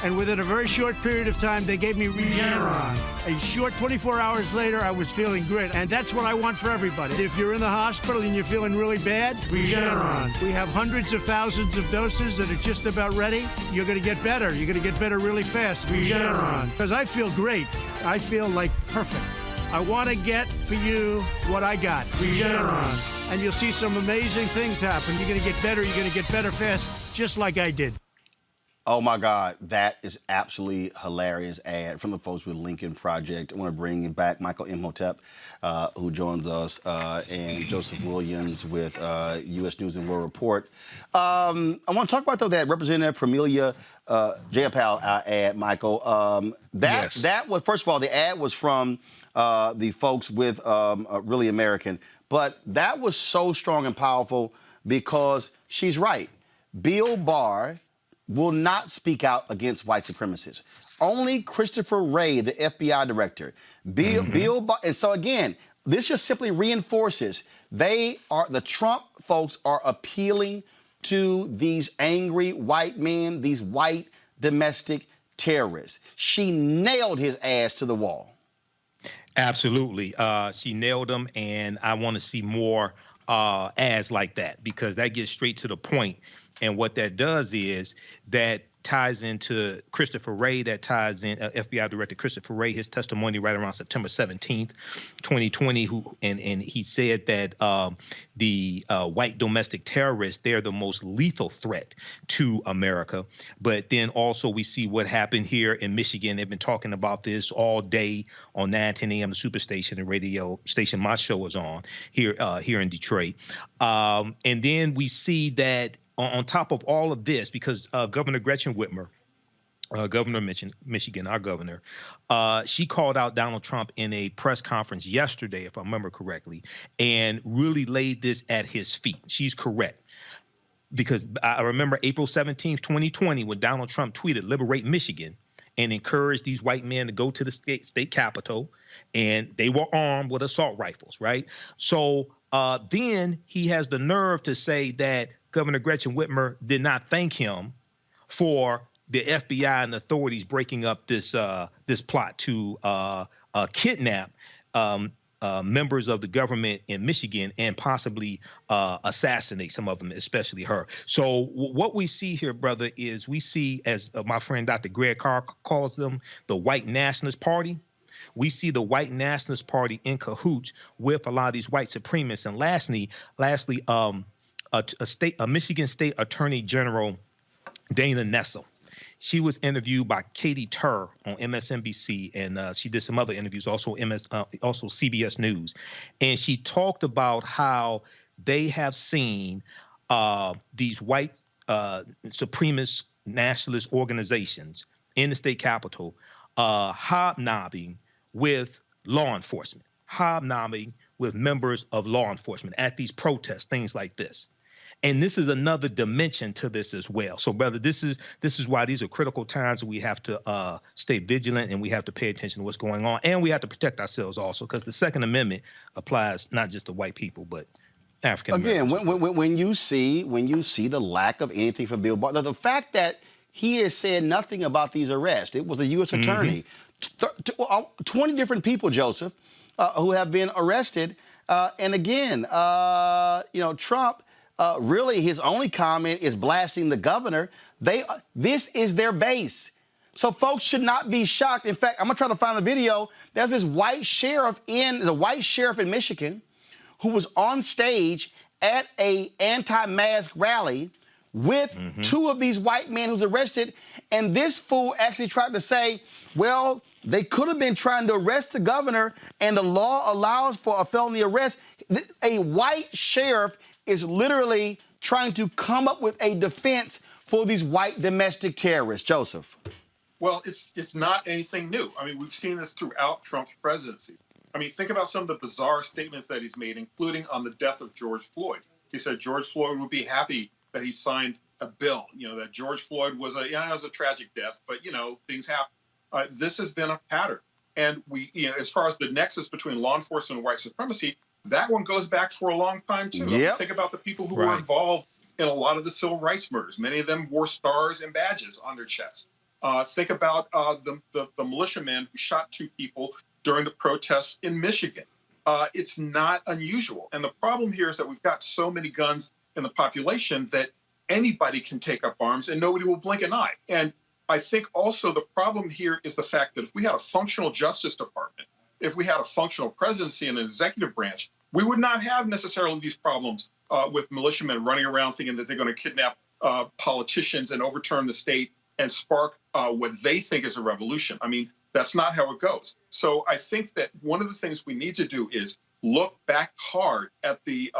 Speaker 30: And within a very short period of time, they gave me Regeneron. A short 24 hours later, I was feeling great. And that's what I want for everybody. If you're in the hospital and you're feeling really bad, Regeneron. We have hundreds of thousands of doses that are just about ready. You're going to get better. You're going to get better really fast. Regeneron. Because I feel great. I feel like perfect. I want to get for you what I got. Regeneron. and you'll see some amazing things happen. You're going to get better. You're going to get better fast, just like I did.
Speaker 1: Oh my God, that is absolutely hilarious ad from the folks with Lincoln Project. I want to bring back Michael Imhotep, who joins us, and Joseph Williams with U.S. News and World Report. I want to talk about, though, that Representative Pramelia Jayapal ad, Michael. That was, first of all, the ad was from the folks with Really American, but that was so strong and powerful because she's right. Bill Barr will not speak out against white supremacists. Only Christopher Wray, the FBI director. Bill Barr, and so again, this just simply reinforces the Trump folks are appealing to these angry white men, these white domestic terrorists. She nailed his ass to the wall.
Speaker 4: Absolutely. She nailed him, and I want to see more ads like that because that gets straight to the point. And what that does is that ties into Christopher Wray, that ties in FBI Director Christopher Wray, his testimony right around September 17th, 2020, and he said that the white domestic terrorists, they're the most lethal threat to America. But then also we see what happened here in Michigan. They've been talking about this all day on 9:10 a.m. the Superstation, the radio station my show is on here in Detroit. And then we see that on top of all of this, because Governor Gretchen Whitmer, governor of Michigan, our governor, she called out Donald Trump in a press conference yesterday, if I remember correctly, and really laid this at his feet. She's correct. Because I remember April 17th, 2020, when Donald Trump tweeted, "Liberate Michigan," and encouraged these white men to go to the state capitol, and they were armed with assault rifles, right? So then he has the nerve to say that Governor Gretchen Whitmer did not thank him for the FBI and authorities breaking up this plot to kidnap members of the government in Michigan and possibly assassinate some of them, especially her. So what we see here, brother, is we see, as my friend Dr. Greg Carr calls them, the white nationalist party. We see the white nationalist party in cahoots with a lot of these white supremacists. And lastly, a Michigan State Attorney General, Dana Nessel. She was interviewed by Katie Tur on MSNBC, and she did some other interviews, also CBS News. And she talked about how they have seen these white supremacist nationalist organizations in the state capitol hobnobbing with law enforcement, hobnobbing with members of law enforcement at these protests, things like this. And this is another dimension to this as well. So, brother, this is why these are critical times. We have to stay vigilant, and we have to pay attention to what's going on, and we have to protect ourselves also, because the Second Amendment applies not just to white people, but African Americans.
Speaker 1: Again, when you see the lack of anything from Bill Barr, the fact that he has said nothing about these arrests. It was a U.S. attorney, 20 different people, Joseph, who have been arrested, and again, Trump. Really, his only comment is blasting the governor. This is their base. So folks should not be shocked. In fact, I'm going to try to find the video. There's this white sheriff in Michigan who was on stage at a anti-mask rally with two of these white men who's arrested. And this fool actually tried to say, well, they could have been trying to arrest the governor, and the law allows for a felony arrest. A white sheriff is literally trying to come up with a defense for these white domestic terrorists. Joseph.
Speaker 6: Well, it's not anything new. I mean, we've seen this throughout Trump's presidency. I mean, think about some of the bizarre statements that he's made, including on the death of George Floyd. He said George Floyd would be happy that he signed a bill, that George Floyd was it was a tragic death, but, things happen. This has been a pattern. And we, as far as the nexus between law enforcement and white supremacy, that one goes back for a long time, too.
Speaker 1: Yep.
Speaker 6: Think about the people who were involved in a lot of the civil rights murders. Many of them wore stars and badges on their chests. Think about the militiamen who shot two people during the protests in Michigan. It's not unusual. And the problem here is that we've got so many guns in the population that anybody can take up arms and nobody will blink an eye. And I think also the problem here is the fact that if we had a functional Justice Department, if we had a functional presidency and an executive branch, we would not have necessarily these problems with militiamen running around thinking that they're going to kidnap politicians and overturn the state and spark what they think is a revolution. I mean, that's not how it goes. So I think that one of the things we need to do is look back hard at the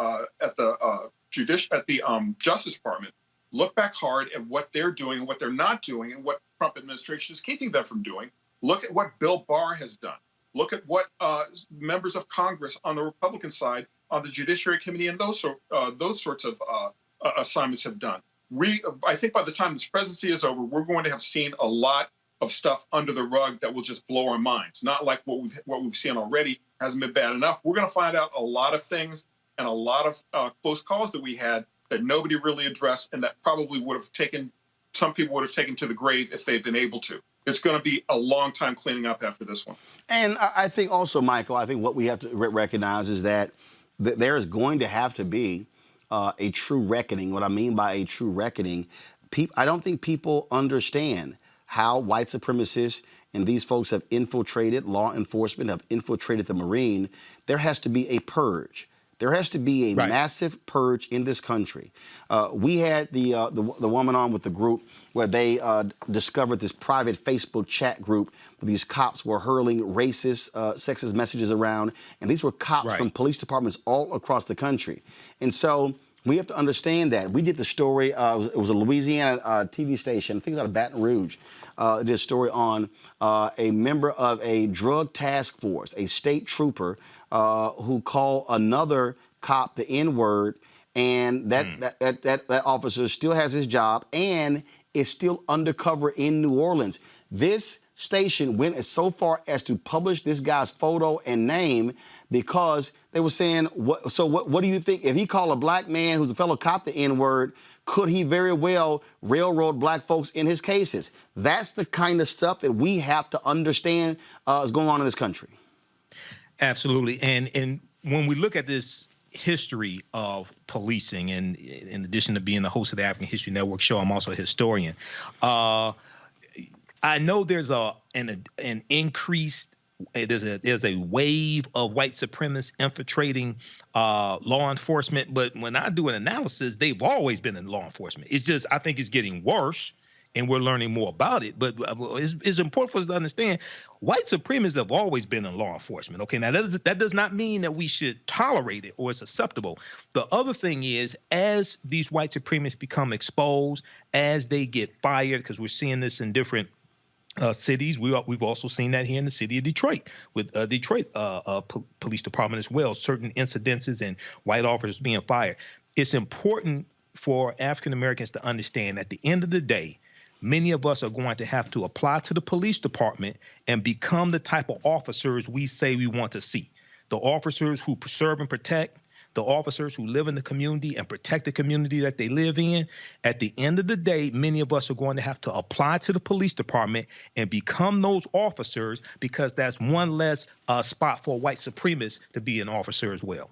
Speaker 6: Justice Department. Look back hard at what they're doing and what they're not doing and what the Trump administration is keeping them from doing. Look at what Bill Barr has done. Look at what members of Congress on the Republican side, on the Judiciary Committee, and those sorts of assignments have done. I think by the time this presidency is over, we're going to have seen a lot of stuff under the rug that will just blow our minds. Not like what we've seen already hasn't been bad enough. We're going to find out a lot of things and a lot of close calls that we had that nobody really addressed, and that probably some people would have taken to the grave if they'd been able to. It's going to be a long time cleaning up after this one.
Speaker 1: And I think also, Michael, I think what we have to recognize is that there is going to have to be a true reckoning. What I mean by a true reckoning, I don't think people understand how white supremacists and these folks have infiltrated law enforcement, have infiltrated the Marine. There has to be a purge. There has to be a massive purge in this country. We had the woman on with the group where they discovered this private Facebook chat group where these cops were hurling racist, sexist messages around. And these were cops from police departments all across the country. And so we have to understand that. We did the story, it was a Louisiana TV station, I think it was out of Baton Rouge, did a story on a member of a drug task force, a state trooper, who called another cop the N-word, and that officer still has his job and is still undercover in New Orleans. This station went so far as to publish this guy's photo and name because they were saying, what do you think? If he called a black man who's a fellow cop the N-word, could he very well railroad black folks in his cases? That's the kind of stuff that we have to understand is going on in this country.
Speaker 4: Absolutely. And when we look at this history of policing, and in addition to being the host of the African History Network show, I'm also a historian. I know there's an increased, there's a wave of white supremacists infiltrating law enforcement, but when I do an analysis, they've always been in law enforcement. It's just, I think it's getting worse, and we're learning more about it. But it's important for us to understand white supremacists have always been in law enforcement. Okay, now that does not mean that we should tolerate it or it's acceptable. The other thing is, as these white supremacists become exposed, as they get fired, because we're seeing this in different cities. We've also seen that here in the city of Detroit with Detroit Police Department as well, certain incidences and white officers being fired. It's important for African Americans to understand at the end of the day, many of us are going to have to apply to the police department and become the type of officers we say we want to see. The officers who serve and protect, the officers who live in the community and protect the community that they live in. At the end of the day, many of us are going to have to apply to the police department and become those officers, because that's one less spot for a white supremacist to be an officer as well.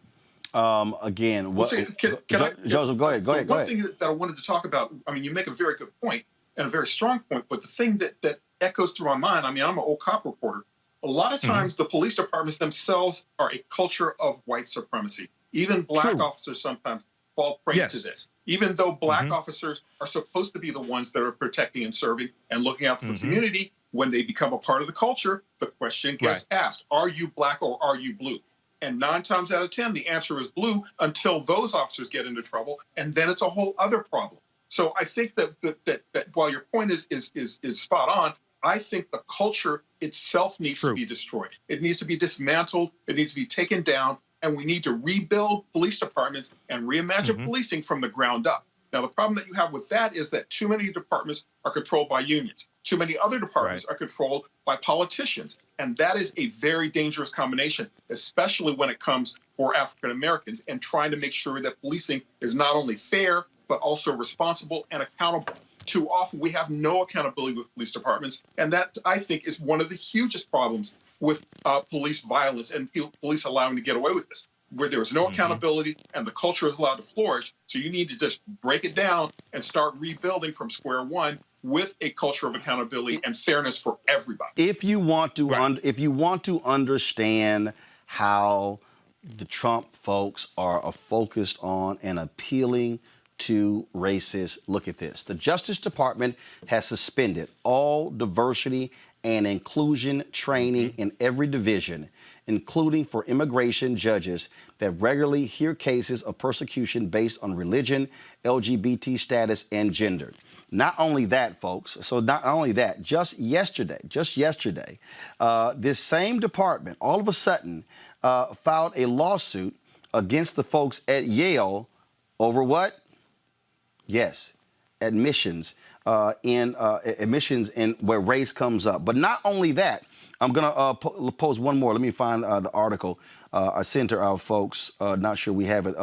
Speaker 1: Again,
Speaker 6: Joseph,
Speaker 1: go ahead.
Speaker 6: One thing that I wanted to talk about, I mean, you make a very good point and a very strong point, but the thing that echoes through my mind, I mean, I'm an old cop reporter. A lot of times the police departments themselves are a culture of white supremacy. Even black officers sometimes fall prey to this. Even though black officers are supposed to be the ones that are protecting and serving and looking out for the community, when they become a part of the culture, the question gets asked, are you black or are you blue? And 9 times out of 10, the answer is blue until those officers get into trouble, and then it's a whole other problem. So I think that while your point is spot on, I think the culture itself needs to be destroyed. It needs to be dismantled. It needs to be taken down. And we need to rebuild police departments and reimagine policing from the ground up. Now, the problem that you have with that is that too many departments are controlled by unions. Too many other departments are controlled by politicians. And that is a very dangerous combination, especially when it comes for African Americans and trying to make sure that policing is not only fair, but also responsible and accountable. Too often, we have no accountability with police departments. And that, I think, is one of the hugest problems with police violence and police allowing to get away with this, where there is no accountability and the culture is allowed to flourish. So you need to just break it down and start rebuilding from square one with a culture of accountability and fairness for everybody.
Speaker 1: If you want to, if you want to understand how the Trump folks are focused on and appealing to racists. Look at this. The Justice Department has suspended all diversity and inclusion training in every division, including for immigration judges that regularly hear cases of persecution based on religion, LGBT status, and gender. Not only that, folks, just yesterday, this same department all of a sudden filed a lawsuit against the folks at Yale over what? Yes, admissions in where race comes up. But not only that, I'm going to pose one more. Let me find the article I sent to our folks. Not sure we have it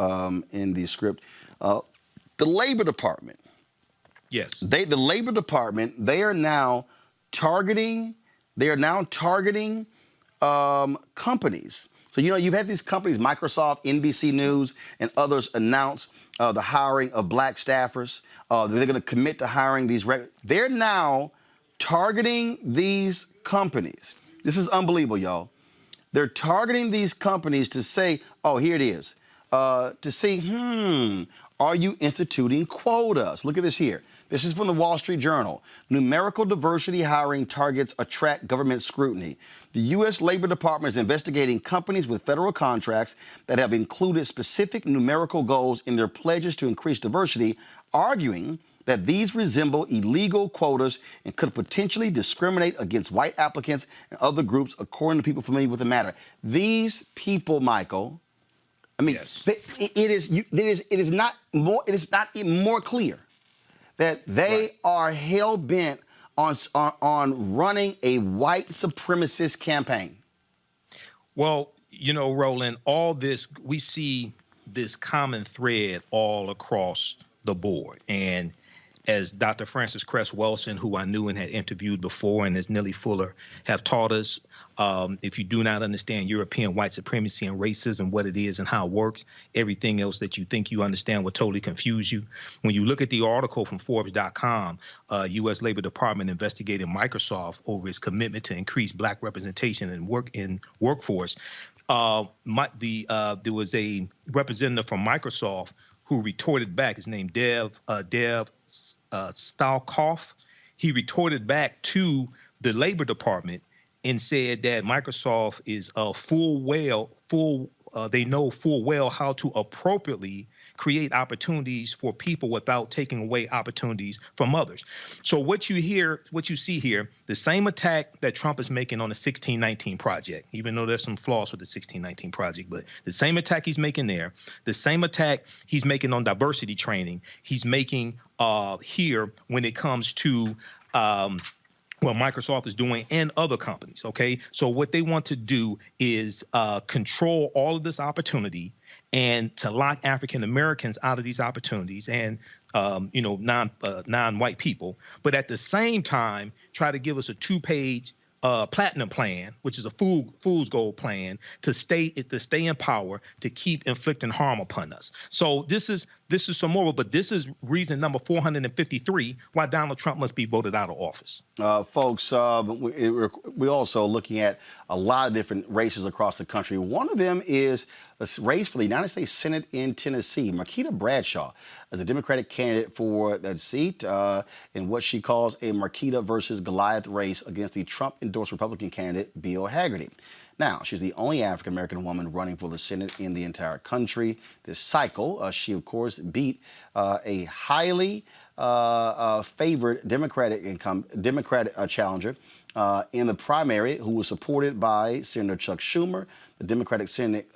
Speaker 1: in the script. The Labor Department.
Speaker 4: Yes.
Speaker 1: The Labor Department, they are now targeting companies. So, you've had these companies, Microsoft, NBC News, and others announce the hiring of black staffers. They're going to commit to hiring these. They're now targeting these companies. This is unbelievable, y'all. They're targeting these companies to say, oh, here it is, to say, are you instituting quotas? Look at this here. This is from the Wall Street Journal. Numerical diversity hiring targets attract government scrutiny. The U.S. Labor Department is investigating companies with federal contracts that have included specific numerical goals in their pledges to increase diversity, arguing that these resemble illegal quotas and could potentially discriminate against white applicants and other groups, according to people familiar with the matter. These people, Michael, I mean, yes. it is not even more clear that they are hell-bent on running a white supremacist campaign.
Speaker 4: Well, Roland, all this, we see this common thread all across the board. And as Dr. Frances Cress Welsing, who I knew and had interviewed before, and as Nellie Fuller have taught us, if you do not understand European white supremacy and racism, what it is and how it works, everything else that you think you understand will totally confuse you. When you look at the article from Forbes.com, U.S. Labor Department investigating Microsoft over its commitment to increase black representation in workforce. There was a representative from Microsoft who retorted back. His name Dev Stalkoff. He retorted back to the Labor Department and said that Microsoft is they know full well how to appropriately create opportunities for people without taking away opportunities from others. So what you see here, the same attack that Trump is making on the 1619 project, even though there's some flaws with the 1619 project, but the same attack he's making there, the same attack he's making on diversity training, he's making here when it comes to what Microsoft is doing and other companies, okay? So what they want to do is control all of this opportunity and to lock African Americans out of these opportunities and, non-white people, but at the same time, try to give us a 2-page platinum plan, which is a fool's gold plan, to stay in power, to keep inflicting harm upon us. So this is some more, but this is reason number 453 why Donald Trump must be voted out of office.
Speaker 1: Folks, we're also looking at a lot of different races across the country. One of them is a race for the United States Senate in Tennessee. Marquita Bradshaw is a Democratic candidate for that seat in what she calls a Marquita versus Goliath race against the Trump-endorsed Republican candidate Bill Hagerty. Now, she's the only African-American woman running for the Senate in the entire country. This cycle, she, of course, beat a highly favored Democratic challenger in the primary, who was supported by Senator Chuck Schumer, the Democratic Senate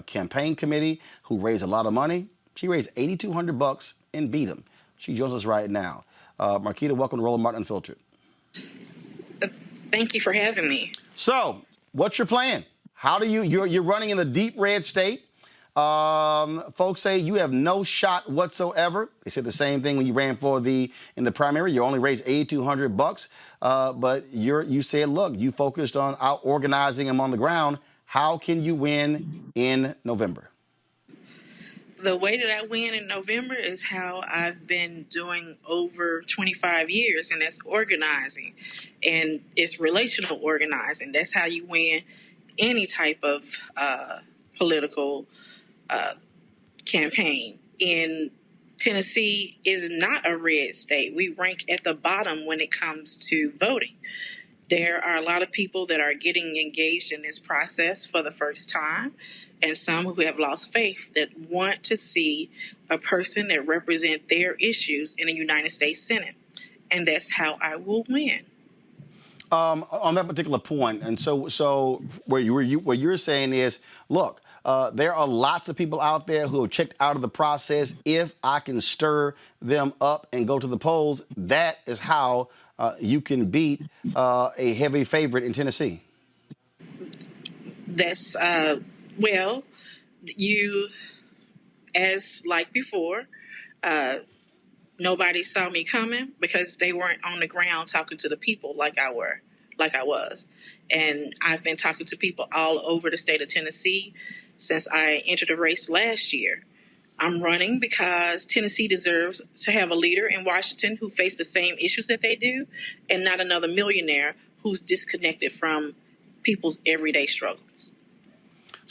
Speaker 1: campaign committee, who raised a lot of money. She raised $8,200 and beat him. She joins us right now. Marquita, welcome to Roland Martin Unfiltered.
Speaker 5: Thank you for having me.
Speaker 1: So, what's your plan? How do you're running in the deep red state. Folks say you have no shot whatsoever. They said the same thing when you ran in the primary. You only raised $8,200, but you said, look, you focused on out organizing them on the ground. How can you win in November?
Speaker 5: The way that I win in November is how I've been doing over 25 years, and that's organizing. And it's relational organizing. That's how you win any type of political campaign. In Tennessee is not a red state. We rank at the bottom when it comes to voting. There are a lot of people that are getting engaged in this process for the first time, and some who have lost faith that want to see a person that represents their issues in a United States Senate. And that's how I will win.
Speaker 1: On that particular point, and so what you're saying is, look, there are lots of people out there who have checked out of the process. If I can stir them up and go to the polls, that is how you can beat a heavy favorite in Tennessee.
Speaker 5: That's, well, you, as like before, nobody saw me coming because they weren't on the ground talking to the people like I was. And I've been talking to people all over the state of Tennessee since I entered the race last year. I'm running because Tennessee deserves to have a leader in Washington who faces the same issues that they do, and not another millionaire who's disconnected from people's everyday struggles.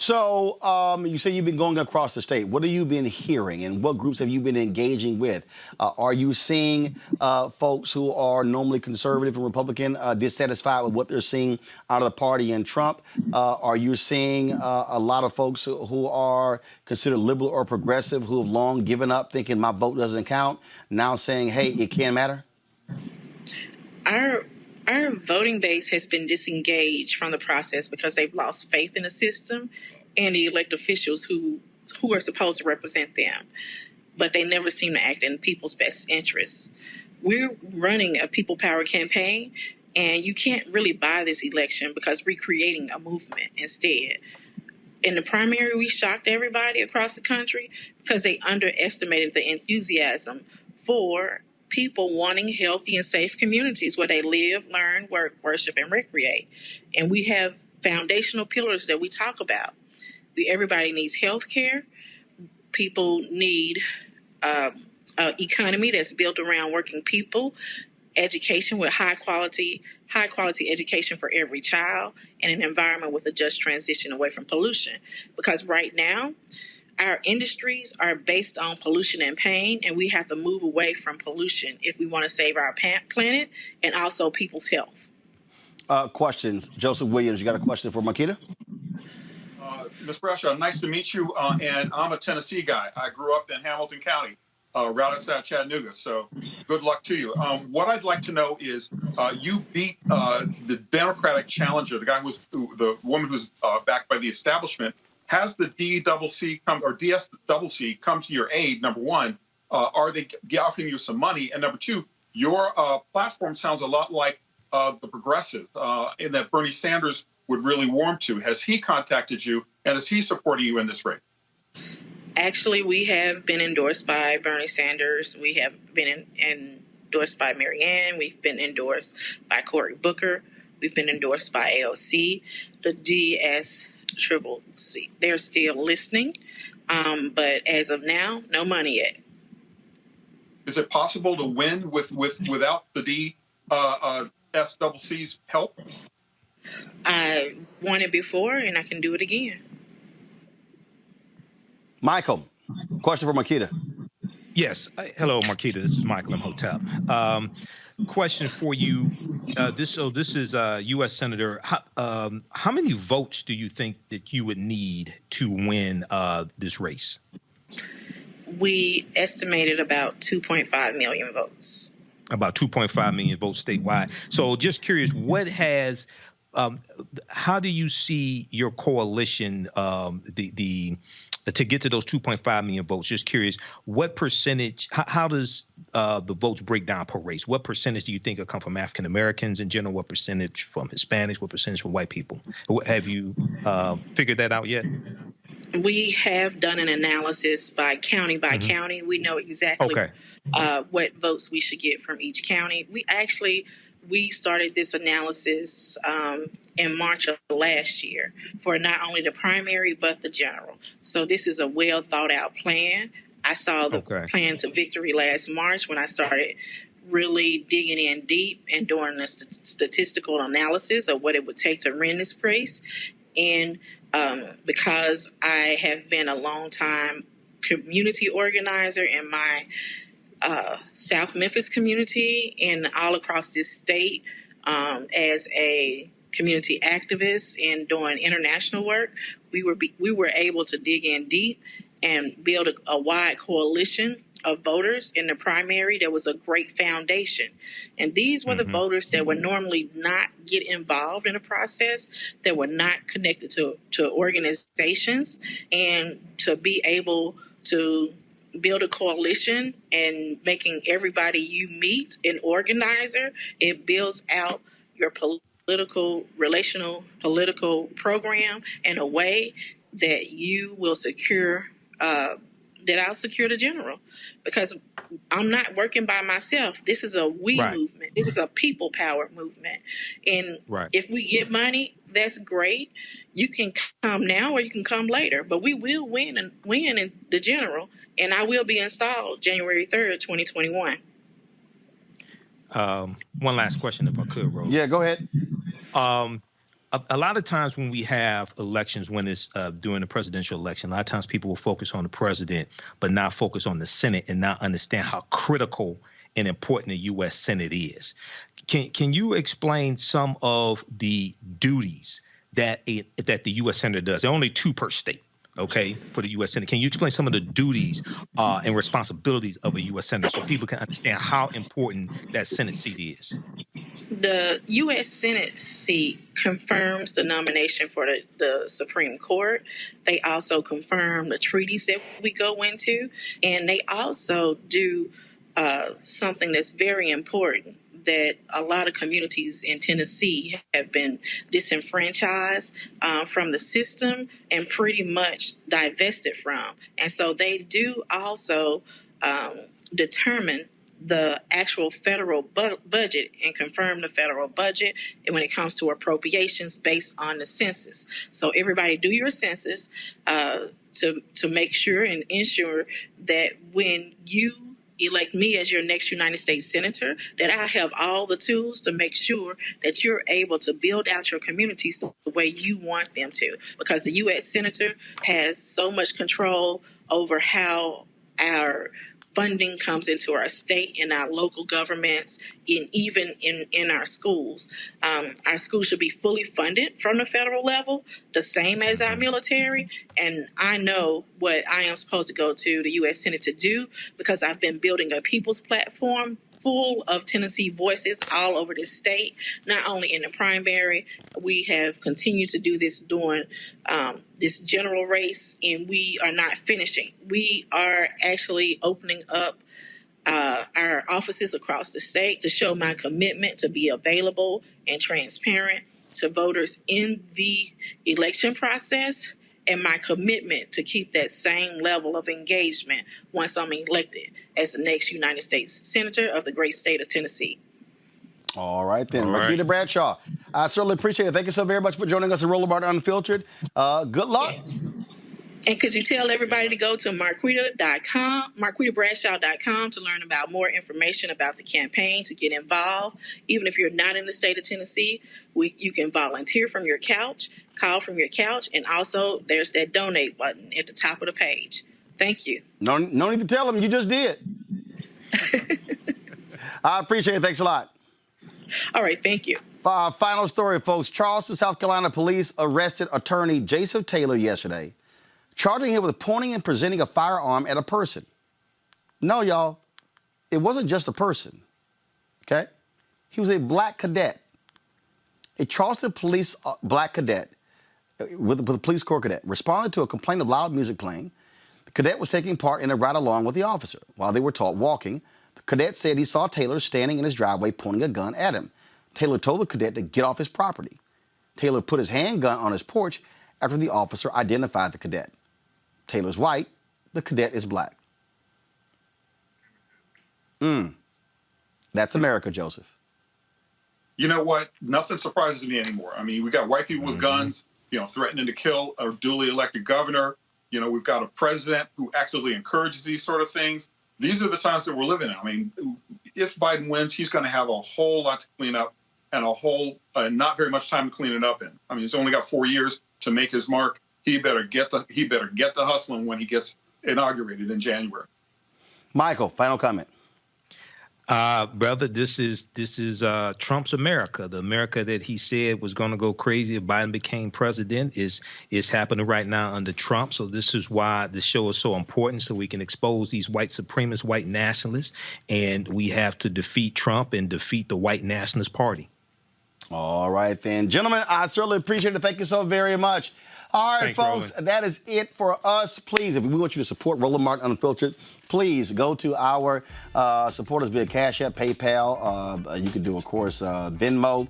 Speaker 1: So you say you've been going across the state. What have you been hearing, and what groups have you been engaging with? Are you seeing folks who are normally conservative and Republican dissatisfied with what they're seeing out of the party and Trump? Are you seeing a lot of folks who are considered liberal or progressive who have long given up, thinking my vote doesn't count, now saying, hey, it can matter?
Speaker 5: Our voting base has been disengaged from the process because they've lost faith in the system and the elected officials who are supposed to represent them, but they never seem to act in people's best interests. We're running a people power campaign, and you can't really buy this election because we're creating a movement instead. In the primary, we shocked everybody across the country because they underestimated the enthusiasm for people wanting healthy and safe communities where they live, learn, work, worship, and recreate. And we have foundational pillars that we talk about. Everybody needs health care. People need an economy that's built around working people, education with high quality education for every child, and an environment with a just transition away from pollution. Because right now, our industries are based on pollution and pain, and we have to move away from pollution if we want to save our planet and also people's health.
Speaker 1: Questions. Joseph Williams, you got a question for Makita?
Speaker 6: Ms. Bradshaw, nice to meet you. And I'm a Tennessee guy. I grew up in Hamilton County, right outside Chattanooga. So good luck to you. What I'd like to know is you beat the Democratic challenger, the woman who's backed by the establishment. Has the DCCC come to your aid, number one? Are they offering you some money? And number two, your platform sounds a lot like the progressives, in that Bernie Sanders would really warm to. Has he contacted you, and is he supporting you in this race?
Speaker 5: Actually, we have been endorsed by Bernie Sanders. We have been endorsed by Marianne. We've been endorsed by Cory Booker. We've been endorsed by AOC. The GSCCC. They're still listening, but as of now, no money yet.
Speaker 6: Is it possible to win without the DSCC's help?
Speaker 5: I won it before, and I can do it again.
Speaker 1: Michael, question for Makita.
Speaker 4: Yes. Hello, Makita. This is Michael Imhotep. Question for you. This is U.S. Senator. How many votes do you think that you would need to win this race?
Speaker 5: We estimated about 2.5 million votes.
Speaker 4: About 2.5 million votes statewide. So just curious, how do you see your coalition, to get to those 2.5 million votes? Just curious, what percentage, how does the votes break down per race? What percentage do you think will come from African Americans in general? What percentage from Hispanics? What percentage from white people? Have you figured that out yet?
Speaker 5: We have done an analysis by county county. We know exactly what votes we should get from each county. We started this analysis in March of last year for not only the primary, but the general. So this is a well thought out plan. I saw the plan to victory last March when I started really digging in deep and doing a statistical analysis of what it would take to win this race. And because I have been a long time community organizer in my South Memphis community and all across this state, as a community activist and doing international work, we were able to dig in deep and build a wide coalition of voters in the primary. There was a great foundation. And these were the voters that would normally not get involved in the process, that were not connected to organizations, and to be able to build a coalition and making everybody you meet an organizer. It builds out your relational political program in a way that you will secure, that I'll secure the general, because I'm not working by myself. This is a movement. This is a people powered movement. And if we get money, that's great. You can come now or you can come later, but we will win in the general, and I will be installed January 3rd, 2021.
Speaker 4: One last question, if I could, Rose.
Speaker 1: Yeah, go ahead.
Speaker 4: A lot of times when we have elections, when it's during the presidential election, a lot of times people will focus on the president, but not focus on the Senate and not understand how critical and important the U.S. Senate is. Can you explain some of the duties that the U.S. Senator does? There are only 2 per state, okay, for the U.S. Senate. Can you explain some of the duties and responsibilities of a U.S. Senator so people can understand how important that Senate seat is?
Speaker 5: The U.S. Senate seat confirms the nomination for the Supreme Court. They also confirm the treaties that we go into, and they also do something that's very important, that a lot of communities in Tennessee have been disenfranchised from the system and pretty much divested from. And so they do also determine the actual federal budget and confirm the federal budget when it comes to appropriations based on the census. So everybody do your census to make sure and ensure that when you elect me as your next United States Senator, that I have all the tools to make sure that you're able to build out your communities the way you want them to. Because the U.S. Senator has so much control over how our funding comes into our state and our local governments, and even in our schools. Our schools should be fully funded from the federal level, the same as our military. And I know what I am supposed to go to the U.S. Senate to do, because I've been building a people's platform full of Tennessee voices all over the state, not only in the primary. We have continued to do this during this general race, and we are not finishing. We are actually opening up our offices across the state to show my commitment to be available and transparent to voters in the election process, and my commitment to keep that same level of engagement once I'm elected as the next United States Senator of the great state of Tennessee.
Speaker 1: All right, then. Marquita Bradshaw, I certainly appreciate it. Thank you so very much for joining us at Roland Martin Unfiltered. Good luck.
Speaker 5: Yes. And could you tell everybody to go to marquitabradshaw.com to learn about more information about the campaign, to get involved. Even if you're not in the state of Tennessee, you can volunteer from your couch, call from your couch, and also there's that donate button at the top of the page. Thank you.
Speaker 1: No need to tell them. You just did. I appreciate it. Thanks a lot.
Speaker 5: All right. Thank you.
Speaker 1: Final story, folks. Charleston, South Carolina police arrested attorney Jason Taylor yesterday, charging him with pointing and presenting a firearm at a person. No, y'all, it wasn't just a person, okay? He was a black cadet, a Charleston police black cadet with a police corps cadet, responded to a complaint of loud music playing. The cadet was taking part in a ride-along with the officer. While they were walking, the cadet said he saw Taylor standing in his driveway pointing a gun at him. Taylor told the cadet to get off his property. Taylor put his handgun on his porch after the officer identified the cadet. Taylor's white, the cadet is black. That's America, Joseph.
Speaker 6: You know what? Nothing surprises me anymore. I mean, we got white people with guns, threatening to kill a duly elected governor. We've got a president who actively encourages these sort of things. These are the times that we're living in. I mean, if Biden wins, he's going to have a whole lot to clean up and not very much time to clean it up in. I mean, he's only got 4 years. to make his mark, he better get the hustling when he gets inaugurated in January.
Speaker 1: Michael, final comment.
Speaker 4: Brother, this is Trump's America. The America that he said was going to go crazy if Biden became president is happening right now under Trump. So this is why the show is so important, so we can expose these white supremacists, white nationalists, and we have to defeat Trump and defeat the white nationalist party.
Speaker 1: All right, then. Gentlemen, I certainly appreciate it. Thank you so very much. All right,
Speaker 4: Thanks,
Speaker 1: folks,
Speaker 4: Roland.
Speaker 1: that is it for us. Please, if we want you to support Roland Martin Unfiltered, please go to our supporters via Cash App, PayPal. You can do, of course, Venmo,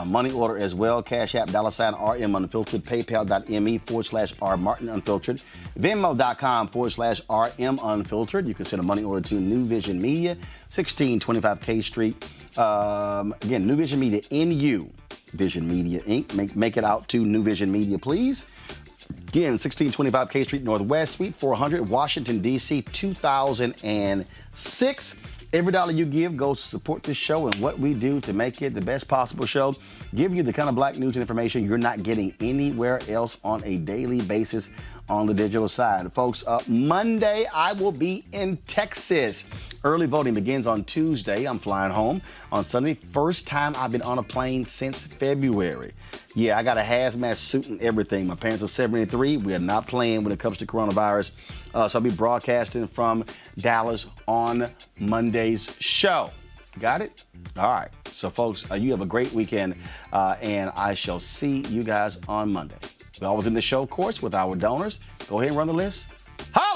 Speaker 1: money order as well. Cash App, $RM Unfiltered, PayPal.me/R Martin Unfiltered, Venmo.com/RM Unfiltered. You can send a money order to New Vision Media, 1625 K Street. Again, New Vision Media, NU Vision Media Inc. Make it out to New Vision Media, please. Again, 1625 K Street Northwest, Suite 400, Washington, D.C., 2006. Every dollar you give goes to support this show and what we do to make it the best possible show, give you the kind of black news and information you're not getting anywhere else on a daily basis on the digital side. Folks, Monday, I will be in Texas. Early voting begins on Tuesday. I'm flying home on Sunday. First time I've been on a plane since February. Yeah, I got a hazmat suit and everything. My parents are 73. We are not playing when it comes to coronavirus. So I'll be broadcasting from Dallas on Monday's show. Got it? All right. So, folks, you have a great weekend, and I shall see you guys on Monday. We're always in the show, of course, with our donors. Go ahead and run the list. Hi!